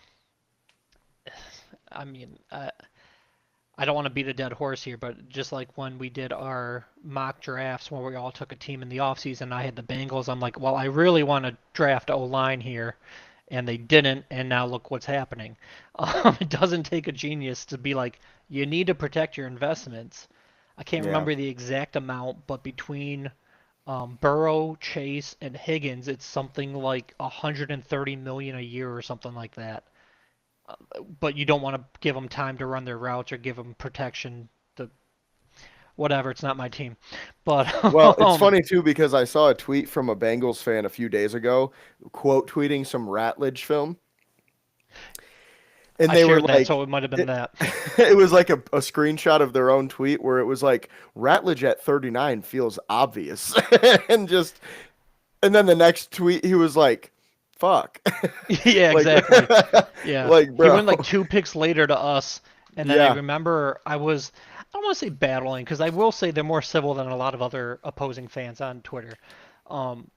I mean, I don't want to beat a dead horse here, but just like when we did our mock drafts where we all took a team in the offseason, I had the Bengals. I'm like, well, I really want to draft O-line here, and they didn't, and now look what's happening. It doesn't take a genius to be like, you need to protect your investments. I can't Yeah. remember the exact amount, but between Burrow, Chase, and Higgins, it's something like 130 million a year or something like that. But you don't want to give them time to run their routes or give them protection to whatever. It's not my team, but Well, it's funny too because I saw a tweet from a Bengals fan a few days ago, quote tweeting some Ratledge film, and I they were shared that, like, so it might have been it, that. it was like a screenshot of their own tweet where it was like Ratledge at 39 feels obvious, and just And then the next tweet, he was like, "Fuck," Yeah, like, exactly. Yeah. like, He bro, went like 2 picks later to us, and then I yeah, remember I don't want to say battling, because I will say they're more civil than a lot of other opposing fans on Twitter. Um,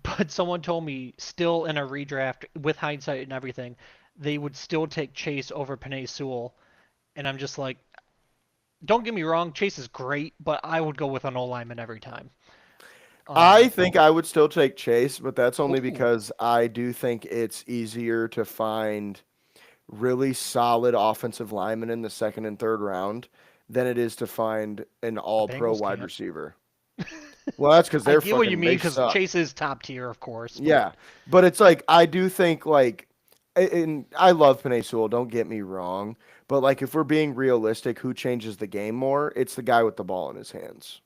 but someone told me still in a redraft, with hindsight and everything, they would still take Chase over Penei Sewell. And I'm just like, don't get me wrong, Chase is great, but I would go with an O lineman every time. I Um, think I would still take Chase, but that's only ooh, because I do think it's easier to find really solid offensive linemen in the second and third round than it is to find an the all-pro Bengals wide can't. receiver. Well, that's because I they're get what you fucking mean they because suck. Chase is top tier, of course, but Yeah, but it's like I do think like, and I love Penei Sewell. Don't get me wrong, but like if we're being realistic, who changes the game more? It's the guy with the ball in his hands.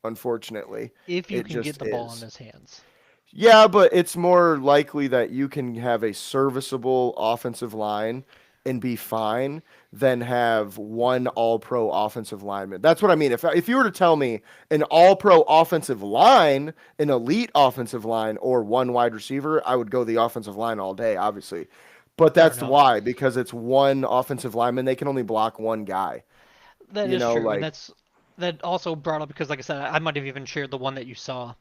Unfortunately, if you it can just get the ball in is. his hands. Yeah, but it's more likely that you can have a serviceable offensive line and be fine than have one all-pro offensive lineman. That's what I mean. If you were to tell me an all-pro offensive line, an elite offensive line, or one wide receiver, I would go the offensive line all day, obviously. But Fair that's enough. why, because it's one offensive lineman, they can only block one guy. That You is know, true, and like, that also brought up because, like I said, I might have even shared the one that you saw,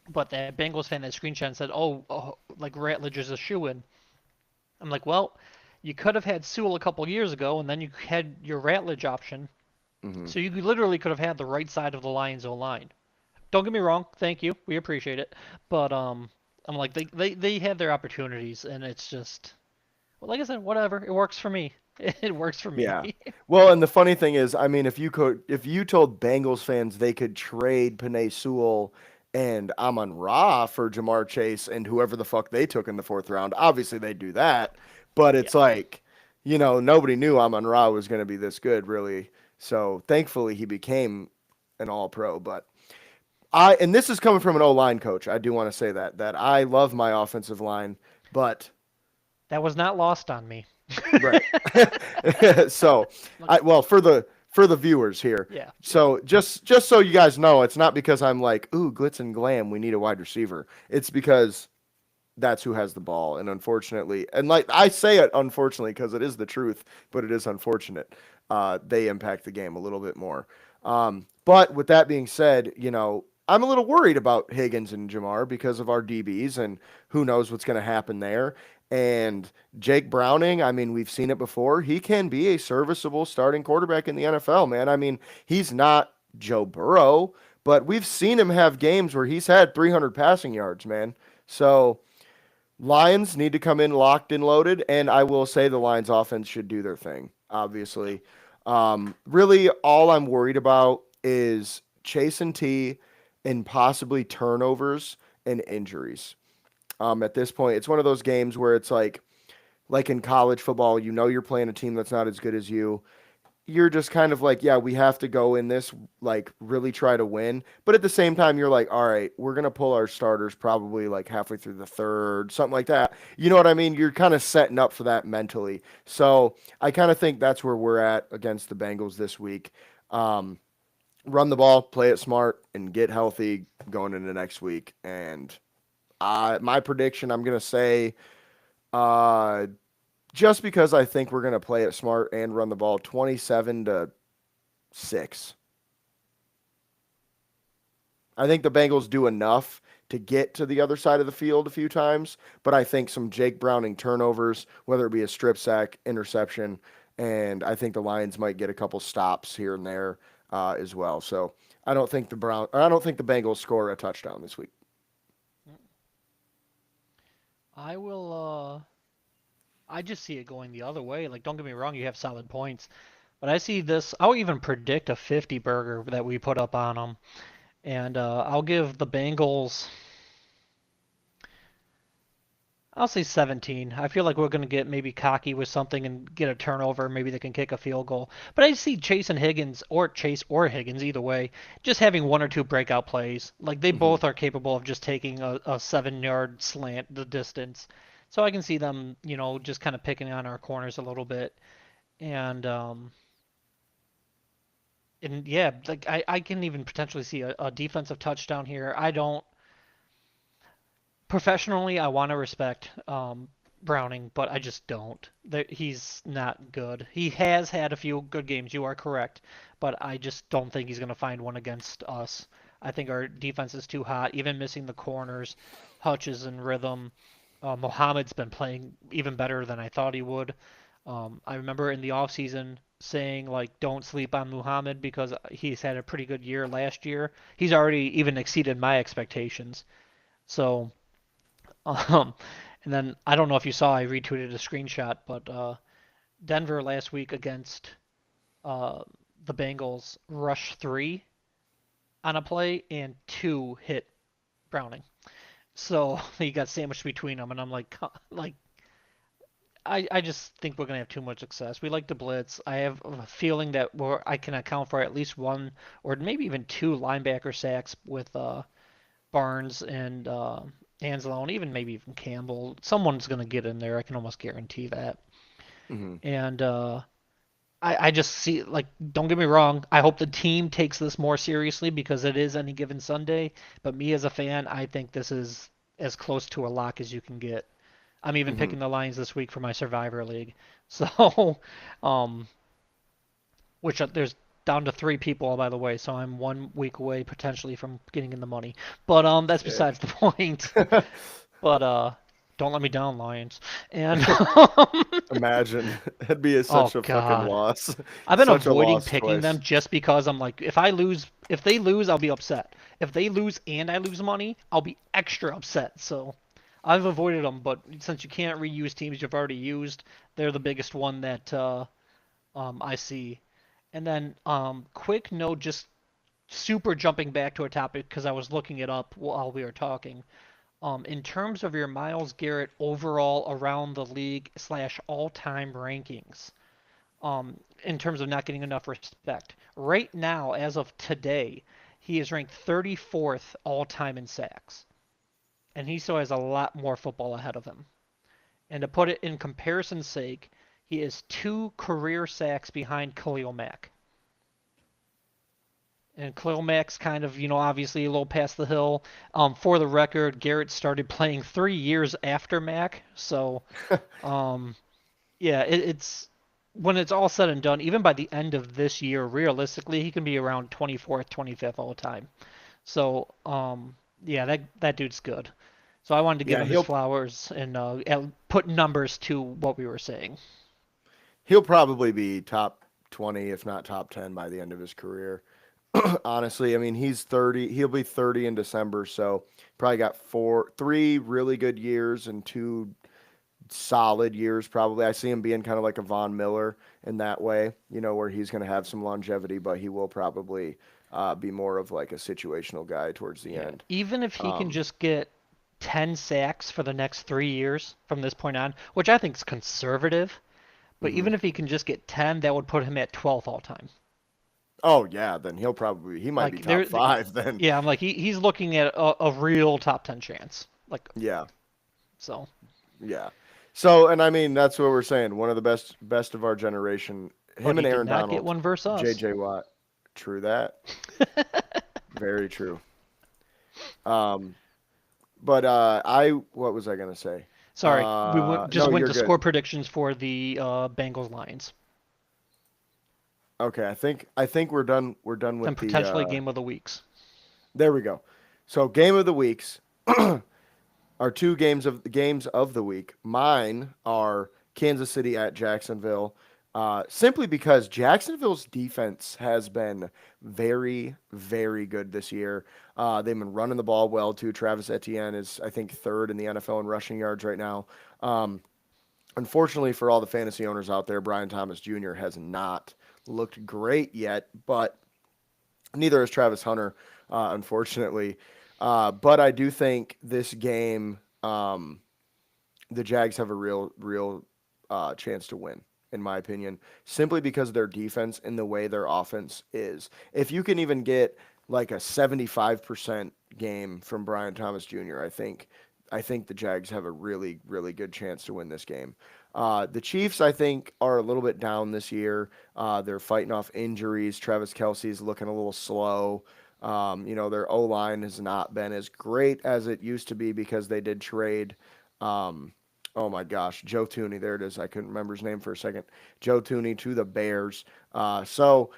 but that Bengals fan that screenshot and said, "Oh, like Ratledge is a shoe-in." I'm like, well, you could have had Sewell a couple years ago, and then you had your Ratledge option, mhm. so you literally could have had the right side of the Lions O line. Don't get me wrong, thank you, we appreciate it, but I'm like they had their opportunities, and it's just, well, like I said, whatever, it works for me. It works for me. Yeah. Well, and the funny thing is, I mean, if you told Bengals fans they could trade Panay Sewell and Amon Ra for Jamar Chase and whoever the fuck they took in the fourth round, obviously they'd do that. But Yeah. it's like, nobody knew Amon Ra was going to be this good, really. So thankfully he became an all pro. But and this is coming from an O line coach. I do want to say that I love my offensive line, but That was not lost on me. right. So, Like, well, for the viewers here. yeah, yeah. So just so you guys know, it's not because I'm like, ooh, glitz and glam, we need a wide receiver. It's because that's who has the ball, and unfortunately, and like I say it unfortunately because it is the truth, but it is unfortunate. They impact the game a little bit more. But with that being said, I'm a little worried about Higgins and Jamar because of our DBs and who knows what's going to happen there. And Jake Browning, I mean, we've seen it before. He can be a serviceable starting quarterback in the NFL, man. I mean, he's not Joe Burrow, but we've seen him have games where he's had 300 passing yards, man. So Lions need to come in locked and loaded, and I will say the Lions offense should do their thing, obviously. Really, all I'm worried about is Chase and T and possibly turnovers and injuries. At this point, it's one of those games where it's like in college football, you're playing a team that's not as good as you. You're just kind of like, yeah, we have to go in this, like, really try to win. But at the same time, you're like, all right, we're going to pull our starters probably like halfway through the third, something like that. You know what I mean? You're kind of setting up for that mentally. So I kind of think that's where we're at against the Bengals this week. Um, Run the ball, play it smart, and get healthy going into next week. And my prediction, I'm going to say, uh, just because I think we're going to play it smart and run the ball, 27-6. I think the Bengals do enough to get to the other side of the field a few times, but I think some Jake Browning turnovers, whether it be a strip sack, interception, and I think the Lions might get a couple stops here and there as well. So I don't think the Bengals score a touchdown this week. I will. I just see it going the other way. Like, don't get me wrong, you have solid points, but I see this. I'll even predict a 50 burger that we put up on them, and I'll give the Bengals. I'll say 17. I feel like we're going to get maybe cocky with something and get a turnover. Maybe they can kick a field goal. But I see Chase and Higgins, or Chase or Higgins, either way, just having one or two breakout plays. Like, they Hmm. both are capable of just taking a 7 yard slant the distance. So I can see them, just kind of picking on our corners a little bit. And yeah, like I can even potentially see a defensive touchdown here. I don't. Professionally, I want to respect Browning, but I just don't. He's not good. He has had a few good games. You are correct, but I just don't think he's going to find one against us. I think our defense is too hot. Even missing the corners, Hutch is in rhythm. Mohamed's been playing even better than I thought he would. I remember in the offseason saying like don't sleep on Muhammad because he's had a pretty good year last year. He's already even exceeded my expectations. So um, and then I don't know if you saw, I retweeted a screenshot, but Denver last week against uh, the Bengals rush three on a play and two hit Browning. So he got sandwiched between them, and I'm like, I just think we're gonna have too much success. We like to blitz. I have a feeling that I can account for at least one or maybe even two linebacker sacks with Barnes and Anslow, and even maybe even Campbell. Someone's going to get in there. I can almost guarantee that. Hmm. And I just see, like, don't get me wrong. I hope the team takes this more seriously because it is any given Sunday. But me as a fan, I think this is as close to a lock as you can get. I'm even Hmm. picking the Lions this week for my Survivor League. So, um, which there's down to three people, by the way. So I'm 1 week away potentially from getting in the money. But that's Sick. besides the point. But don't let me down, Lions. And Imagine it'd be oh such a fucking God, loss, I've been such a avoiding loss picking them twice. just because I'm like, if they lose, I'll be upset. If they lose and I lose money, I'll be extra upset. So I've avoided them. But since you can't reuse teams you've already used, they're the biggest one that I see. And then quick note, just super jumping back to a topic because I was looking it up while we were talking. In terms of your Miles Garrett overall around the league slash all-time rankings, in terms of not getting enough respect, right now, as of today, he is ranked 34th all-time in sacks, and he still has a lot more football ahead of him. And to put it in comparison's sake, he is two career sacks behind Khalil Mack. And Khalil Mack's kind of, obviously a little past the hill. For the record, Garrett started playing 3 years after Mack, so um, yeah, it's when it's all said and done, even by the end of this year, realistically, he can be around 24th, 25th all time. So yeah, that dude's good. So I wanted to give Yeah, him his flowers and put numbers to what we were saying. he'll probably be top 20, if not top 10, by the end of his career. Honestly, I mean, he's 30. He'll be 30 in December, so probably got three really good years and two solid years. Probably, I see him being kind of like a Von Miller in that way, where he's going to have some longevity, but he will probably be more of like a situational guy towards the Yeah, end. even if he can Um, just get 10 sacks for the next 3 years from this point on, which I think is conservative, but mhm. even if he can just get 10, that would put him at 12th all time. Oh yeah, then he might be Like top five then. yeah, I'm like he's looking at a real top 10 chance. Like Yeah, so, yeah. So, and I mean, that's what we're saying. One of the best of our generation. but Him he and did Aaron not get Donald, one versus us. J.J. Watt. True that. Very true. Um, but what was I gonna say? Sorry, we went, just No, went you're to good. score predictions for the Bengals Lions, Okay, I think we're done. We're done then with the. potentially game of the weeks. There we go. So game of the weeks are two games of the week. Mine are Kansas City at Jacksonville. Simply because Jacksonville's defense has been very, very good this year. They've been running the ball well too. Travis Etienne is, I think, third in the NFL in rushing yards right now. Um, Unfortunately for all the fantasy owners out there, Brian Thomas Jr. has not looked great yet, but neither has Travis Hunter, unfortunately. But I do think this game, the Jags have a real chance to win, in my opinion, simply because of their defense and the way their offense is. If you can even get like a 75% game from Brian Thomas Jr., I think the Jags have a really good chance to win this game. The Chiefs, I think, are a little bit down this year. They're fighting off injuries. Travis Kelsey's looking a little slow. Their O line has not been as great as it used to be because they did trade. Um, oh my gosh, Joe Tooney. There it is. I couldn't remember his name for a second. Joe Tooney to the Bears. So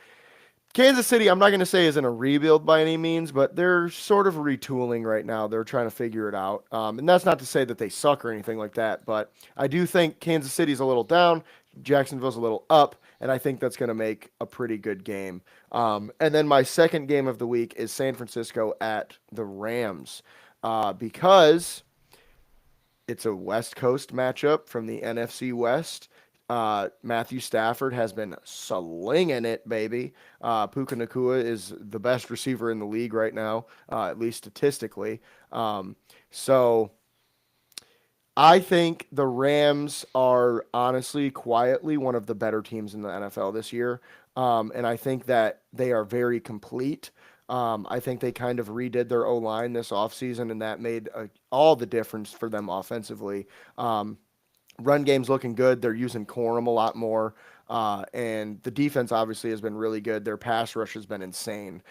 Kansas City, I'm not going to say is in a rebuild by any means, but they're sort of retooling right now. They're trying to figure it out. And that's not to say that they suck or anything like that, but I do think Kansas City's a little down, Jacksonville's a little up, and I think that's going to make a pretty good game. And then my second game of the week is San Francisco at the Rams because it's a West Coast matchup from the NFC West. Matthew Stafford has been slinging it, baby. Puka Nakua is the best receiver in the league right now, at least statistically. So I think the Rams are honestly, quietly one of the better teams in the NFL this year. And I think that they are very complete. I think they kind of redid their O line this offseason, and that made all the difference for them offensively. Run game's looking good. They're using Corum a lot more. And the defense obviously has been really good. Their pass rush has been insane.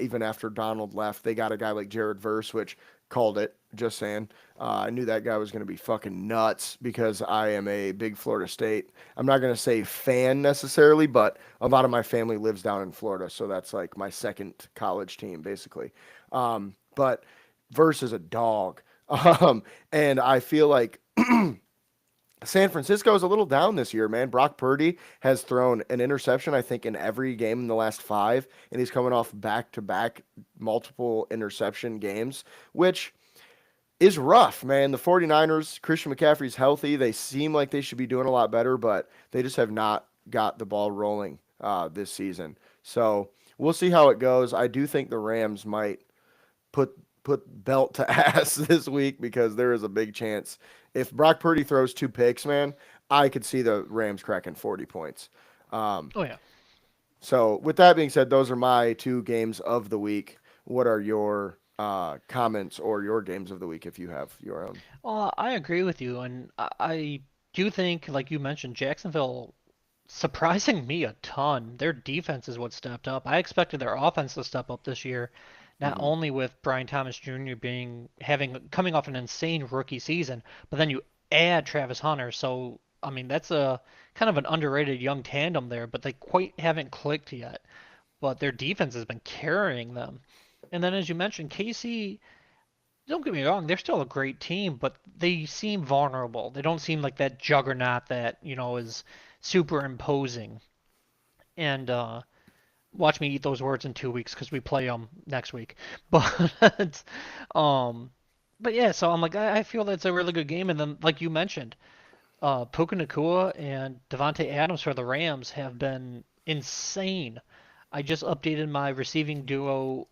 Even after Donald left, they got a guy like Jared Verse, which called it, just saying. I knew that guy was going to be fucking nuts because I am a big Florida State. I'm not going to say fan necessarily, but a lot of my family lives down in Florida. So that's like my second college team, basically. But Verse is a dog. And I feel like San Francisco is a little down this year, man. Brock Purdy has thrown an interception, I think, in every game in the last 5, and he's coming off back-to-back multiple interception games, which is rough, man. The 49ers, Christian McCaffrey's healthy. They seem like they should be doing a lot better, but they just have not got the ball rolling this season. So we'll see how it goes. I do think the Rams might put belt to ass this week because there is a big chance if Brock Purdy throws 2 picks, man, I could see the Rams cracking 40 points. Oh yeah. So with that being said, those are my 2 games of the week. What are your comments or your games of the week if you have your own? Well, I agree with you, and I do think, like you mentioned, Jacksonville surprising me a ton. Their defense is what stepped up. I expected their offense to step up this year, not Hmm. only with Brian Thomas Jr. being having coming off an insane rookie season, but then you add Travis Hunter. So, I mean, that's a kind of an underrated young tandem there, but they quite haven't clicked yet. But their defense has been carrying them. And then, as you mentioned, KC, don't get me wrong, they're still a great team, but they seem vulnerable. They don't seem like that juggernaut that, is super imposing. And watch me eat those words in 2 weeks because we play them next week. But um, but yeah, so I'm like, I feel that's a really good game. And then, like you mentioned, Puka Nakua and Devontae Adams for the Rams have been insane. I just updated my receiving duo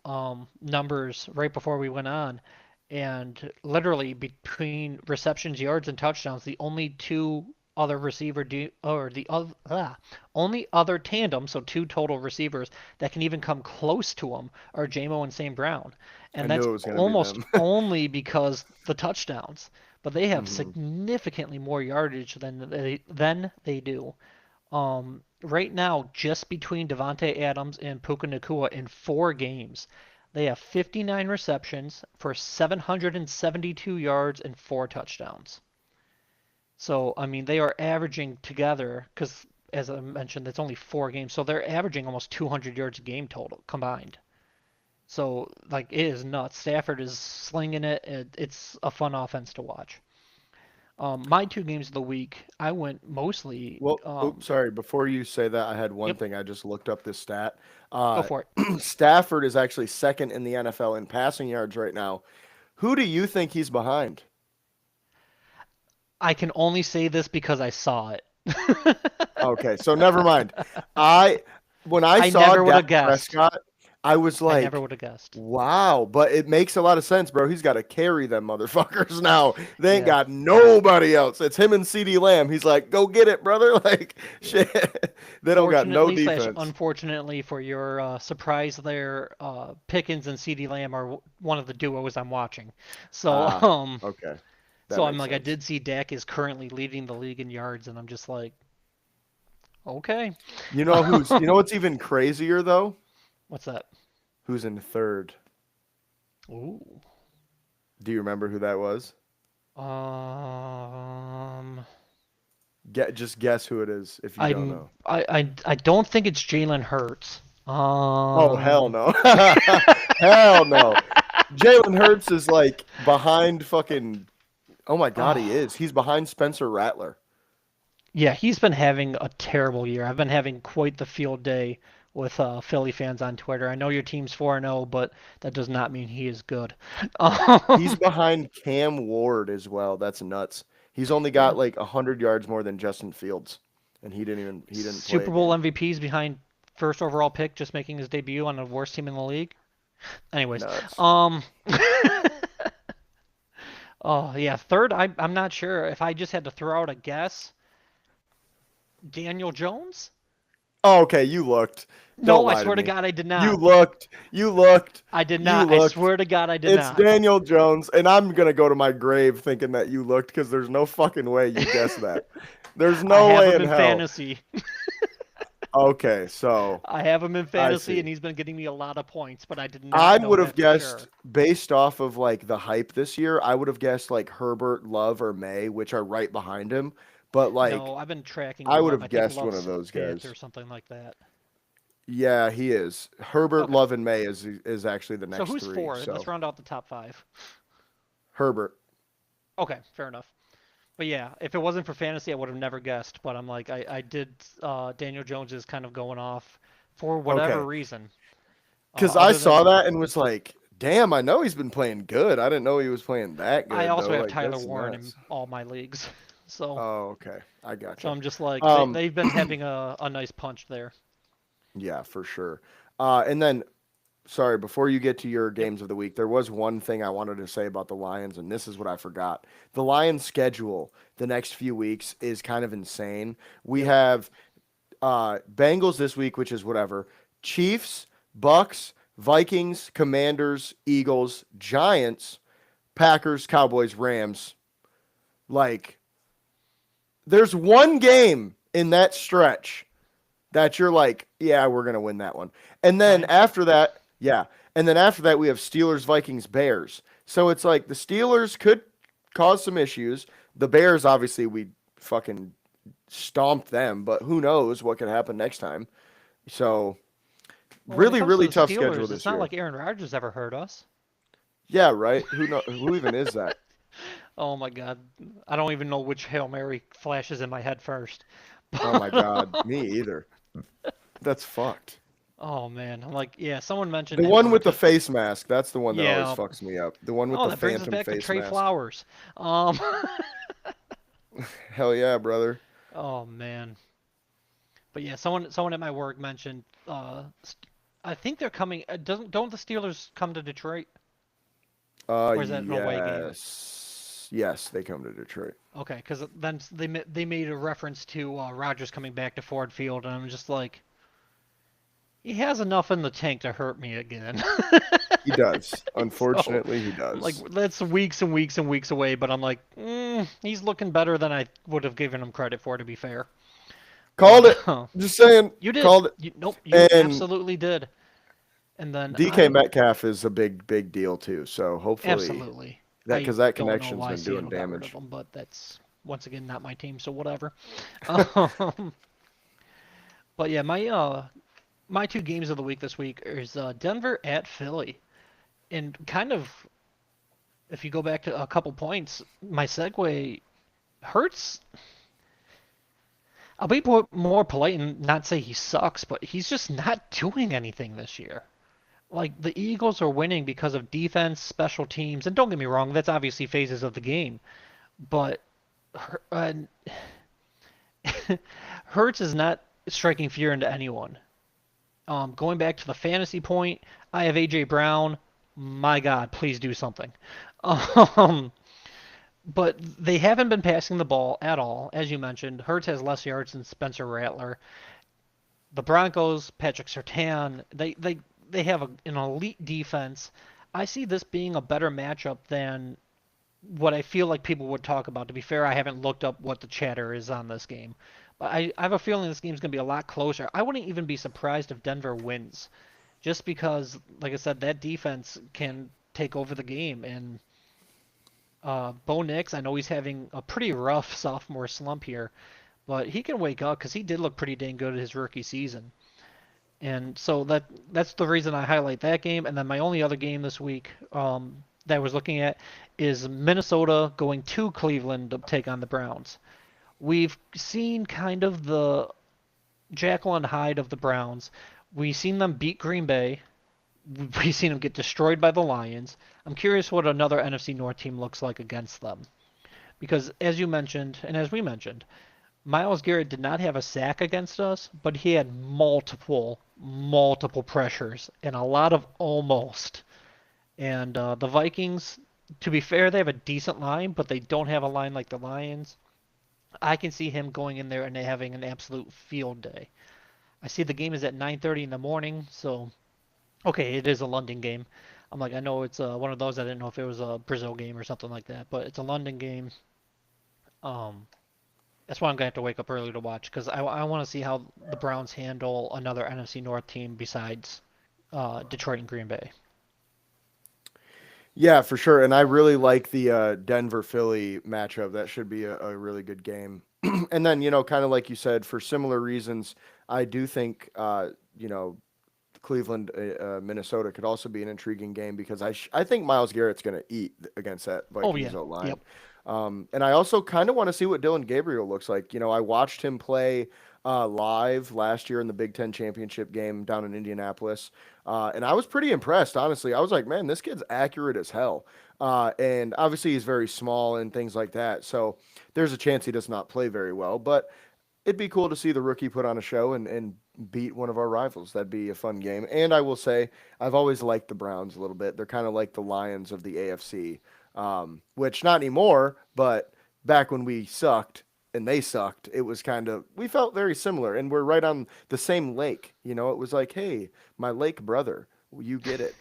numbers right before we went on, and literally between receptions, yards, and touchdowns, the only two other receiver do or the other only other tandem, so 2 total receivers that can even come close to him are JMO and St. Brown, I and knew that's it was going to be almost them. only because the touchdowns. But they have Hmm. significantly more yardage than they do. Right now, just between Devontae Adams and Puka Nakua in 4 games, they have 59 receptions for 772 yards and 4 touchdowns. So, I mean, they are averaging together, because as I mentioned, it's only 4 games, so they're averaging almost 200 yards a game total combined. So, like, it is nuts. Stafford is slinging it. It's a fun offense to watch. My 2 games of the week, I went mostly. Well, oops, sorry. Before you say that, I had one Yep, thing. I just looked up this stat. go Uh, for it. Stafford is actually second in the NFL in passing yards right now. Who do you think he's behind? I can only say this because I saw it. Okay, so never mind. I when I I saw never would Dak have guessed. Prescott, I was I never like, would have guessed. wow, but it makes a lot of sense, bro. He's got to carry them motherfuckers now. They ain't Yeah. got nobody else. It's him and CD Lamb. He's like, go get it, brother. Like, shit. They don't got no Fortunately slash defense. unfortunately for your surprise there, Pickens and CeeDee Lamb are one of the duos I'm watching. So Ah, okay. That so I'm makes like, I sense. did see Dak is currently leading the league in yards, and I'm just like, okay. You know what's even crazier though? What's that? Who's in third? Ooh. Do you remember who that was? Um, Just guess who it is if you don't know. I don't think it's Jalen Hurts. Oh, hell Um, no. Hell no. Jalen Hurts is like behind fucking. Oh my God, he oh, is. He's behind Spencer Rattler. yeah, he's been having a terrible year. I've been having quite the field day with Philly fans on Twitter. I know your team's 4-0, but that does not mean he is good. He's Um, behind Cam Ward as well. That's nuts. He's only yeah. got like 100 yards more than Justin Fields, and he didn't play Super a Bowl game. MVPs behind first overall pick, just making his debut on the worst team in the league. Anyways, Nuts. um, oh yeah, third. I'm not sure if I just had to throw out a guess. Daniel Jones? Oh, okay, you looked. Don't No, I lie to swear to me. God, I did You not. looked. You looked. I did You not. I looked. swear to God, I did It's not. Daniel Jones, and I'm gonna go to my grave thinking that you looked because there's no fucking way you guessed that. There's I no have way him in in hell. fantasy. Okay, so I have him in I fantasy, see. and he's been getting me a lot of points, but I did I not know would have that for guessed sure. based off of like the hype this year, I would have guessed like Herbert, Love, or May, which are right behind him. But like No, I've been tracking I would Love. I have think guessed one of Love's those fifth guys. or something like that. Yeah, he is. Herbert, Okay. Love, and May is actually the So next who's three. four? Let's So round out the top five. Herbert. Okay, fair enough. But yeah, if it wasn't for fantasy, I would have never guessed. But I'm like, I did. Daniel Jones is kind of going off for whatever Okay. reason. Because I Other saw than that and was like, damn, I know he's been playing good. I didn't know he was playing that I good also though. have Like Tyler that's Warren in nuts. all my leagues, so Oh, okay. I so gotcha. I'm just like Um, they've been having a nice punch there. yeah, for sure. And then sorry, before you get to your Yep. games of the week, there was one thing I wanted to say about the Lions, and this is what I forgot. The Lions schedule the next few weeks is kind of insane. We Yep. have Bengals this week, which is whatever. Chiefs, Bucks, Vikings, Commanders, Eagles, Giants, Packers, Cowboys, Rams. Like, there's one game in that stretch that you're like, yeah, we're gonna win that one. And then Giants. after that, yeah, and then after that we have Steelers, Vikings, Bears. So it's like the Steelers could cause some issues. The Bears, obviously, we fucking stomped them, but who knows what could happen next time. So Well, when it really, comes to really the tough schedule Steelers, it's this not year. like Aaron Rodgers ever hurt us. Yeah, right. Who even is that? Oh my God, I don't even know which Hail Mary flashes in my head first. Oh my God, But me either. That's fucked. oh man, I'm like, yeah. Someone mentioned The one with the Devonta. face mask, that's the one that always Yeah. fucks me up. The one with Oh, the that brings us phantom back to face Trey mask. Flowers. Um. Hell yeah, brother. Oh man. But yeah, someone at my work mentioned I think they're coming doesn't don't the Steelers come to Detroit or is that an away game? Yes. Yes, they come to Detroit. Okay, cuz then they made a reference to Rodgers coming back to Ford Field and I'm just like he has enough in the tank to hurt me again. He does. So, Unfortunately, he I'm like does. that's weeks and weeks and weeks away, but I'm like, he's looking better than I would have given him credit for to be fair. Called it. But Just saying. you did. Called it. Nope, you And absolutely did. And then DK Metcalf is a big, big deal too. So hopefully absolutely. that I because that don't know connection's why been doing Seattle got rid of damage. him, but that's once again not my team, so whatever. Um, but yeah, my two games of the week this week is Denver at Philly, and kind of if you go back to a couple points, my segue hurts. I'll be more polite and not say he sucks, but he's just not doing anything this year. Like the Eagles are winning because of defense, special teams, and don't get me wrong, that's obviously phases of the game. But uh, Hurts is not striking fear into anyone. Going back to the fantasy point, I have AJ Brown. My God, please do something. Um, but they haven't been passing the ball at all, as you mentioned. Hurts has less yards than Spencer Rattler. The Broncos, Patrick Surtain, they have an elite defense. I see this being a better matchup than what I feel like people would talk about. To be fair, I haven't looked up what the chatter is on this game. But I have a feeling this game's going to be a lot closer. I wouldn't even be surprised if Denver wins. just because, like I said, that defense can take over the game. And Bo Nix, I know he's having a pretty rough sophomore slump here, but he can wake up because he did look pretty dang good his rookie season. And so that's the reason I highlight that game. And then my only other game this week that I was looking at is Minnesota going to Cleveland to take on the Browns. We've seen kind of the Jekyll and Hyde of the Browns. We've seen them beat Green Bay. We've seen them get destroyed by the Lions. I'm curious what another NFC North team looks like against them. Because as you mentioned, and as we mentioned, Miles Garrett did not have a sack against us, but he had multiple pressures and a lot of almost. And the Vikings, to be fair, they have a decent line, but they don't have a line like the Lions. I can see him going in there and having an absolute field day. I see the game is at 9:30 in the morning, so okay, it is a London game. I'm like, I know it's one of those. I didn't know if it was a Brazil game or something like that, but it's a London game. Um, that's why I'm gonna have to wake up early to watch because I want to see how the Browns handle another NFC North team besides Detroit and Green Bay. Yeah, for sure. And I really like the Denver Philly matchup. That should be a really good game. And then, kind of like you said, for similar reasons, I do think, Cleveland, Minnesota could also be an intriguing game because I think Miles Garrett's going to eat against that Oh Vikings yeah, O line. yep. And I also kind of want to see what Dylan Gabriel looks like. I watched him play live last year in the Big Ten championship game down in Indianapolis, and I was pretty impressed. Honestly, I was like, man, this kid's accurate as hell. And obviously, he's very small and things like that. So there's a chance he does not play very well, but it'd be cool to see the rookie put on a show and beat one of our rivals. That'd be a fun game. And I will say, I've always liked the Browns a little bit. They're kind of like the Lions of the AFC, which not anymore, but back when we sucked and they sucked, it was kind of, we felt very similar. And we're right on the same lake. It was like, hey, my lake brother, you get it.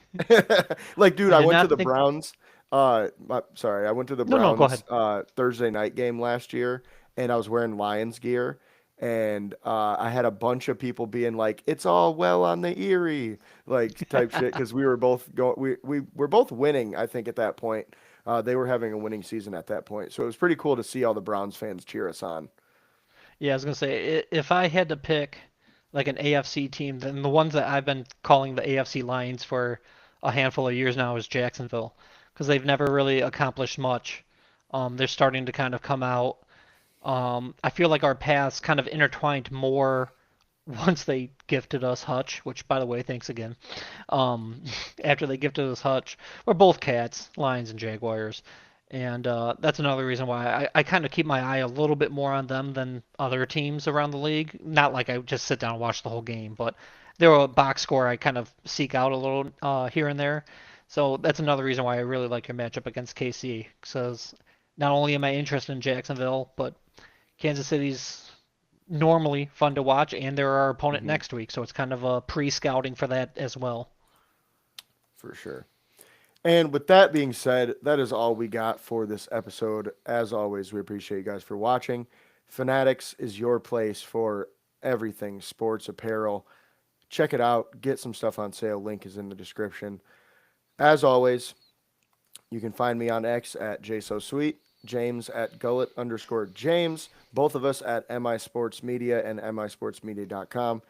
Like, dude, I I did went to not the think. Browns. Sorry, I went to the No, no, go ahead. Browns Thursday night game last year, and I was wearing Lions gear, and I had a bunch of people being like, "It's all well on the Erie," like type shit, because we were both going, we were both winning. I think at that point, they were having a winning season at that point, so it was pretty cool to see all the Browns fans cheer us on. Yeah, I was gonna say if I had to pick like an AFC team, then the ones that I've been calling the AFC Lions for a handful of years now is Jacksonville, because they've never really accomplished much. They're starting to kind of come out. I feel like our paths kind of intertwined more once they gifted us Hutch, which by the way, thanks again. Um, after they gifted us Hutch, we're both cats, Lions and Jaguars, and that's another reason why I kind of keep my eye a little bit more on them than other teams around the league. Not like I just sit down and watch the whole game, but they're a box score I kind of seek out a little here and there. So that's another reason why I really like your matchup against KC, because not only am I interested in Jacksonville, but Kansas City's normally fun to watch, and they're our opponent Hmm. next week, so it's kind of a pre-scouting for that as well. For sure. And with that being said, that is all we got for this episode. As always, we appreciate you guys for watching. Fanatics is your place for everything sports apparel. Check it out. Get some stuff on sale. Link is in the description. As always, you can find me on X at jsosweet, James at gullet_James, both of us at MI Sports Media and misportsmedia.com.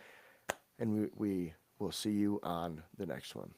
And we will see you on the next one.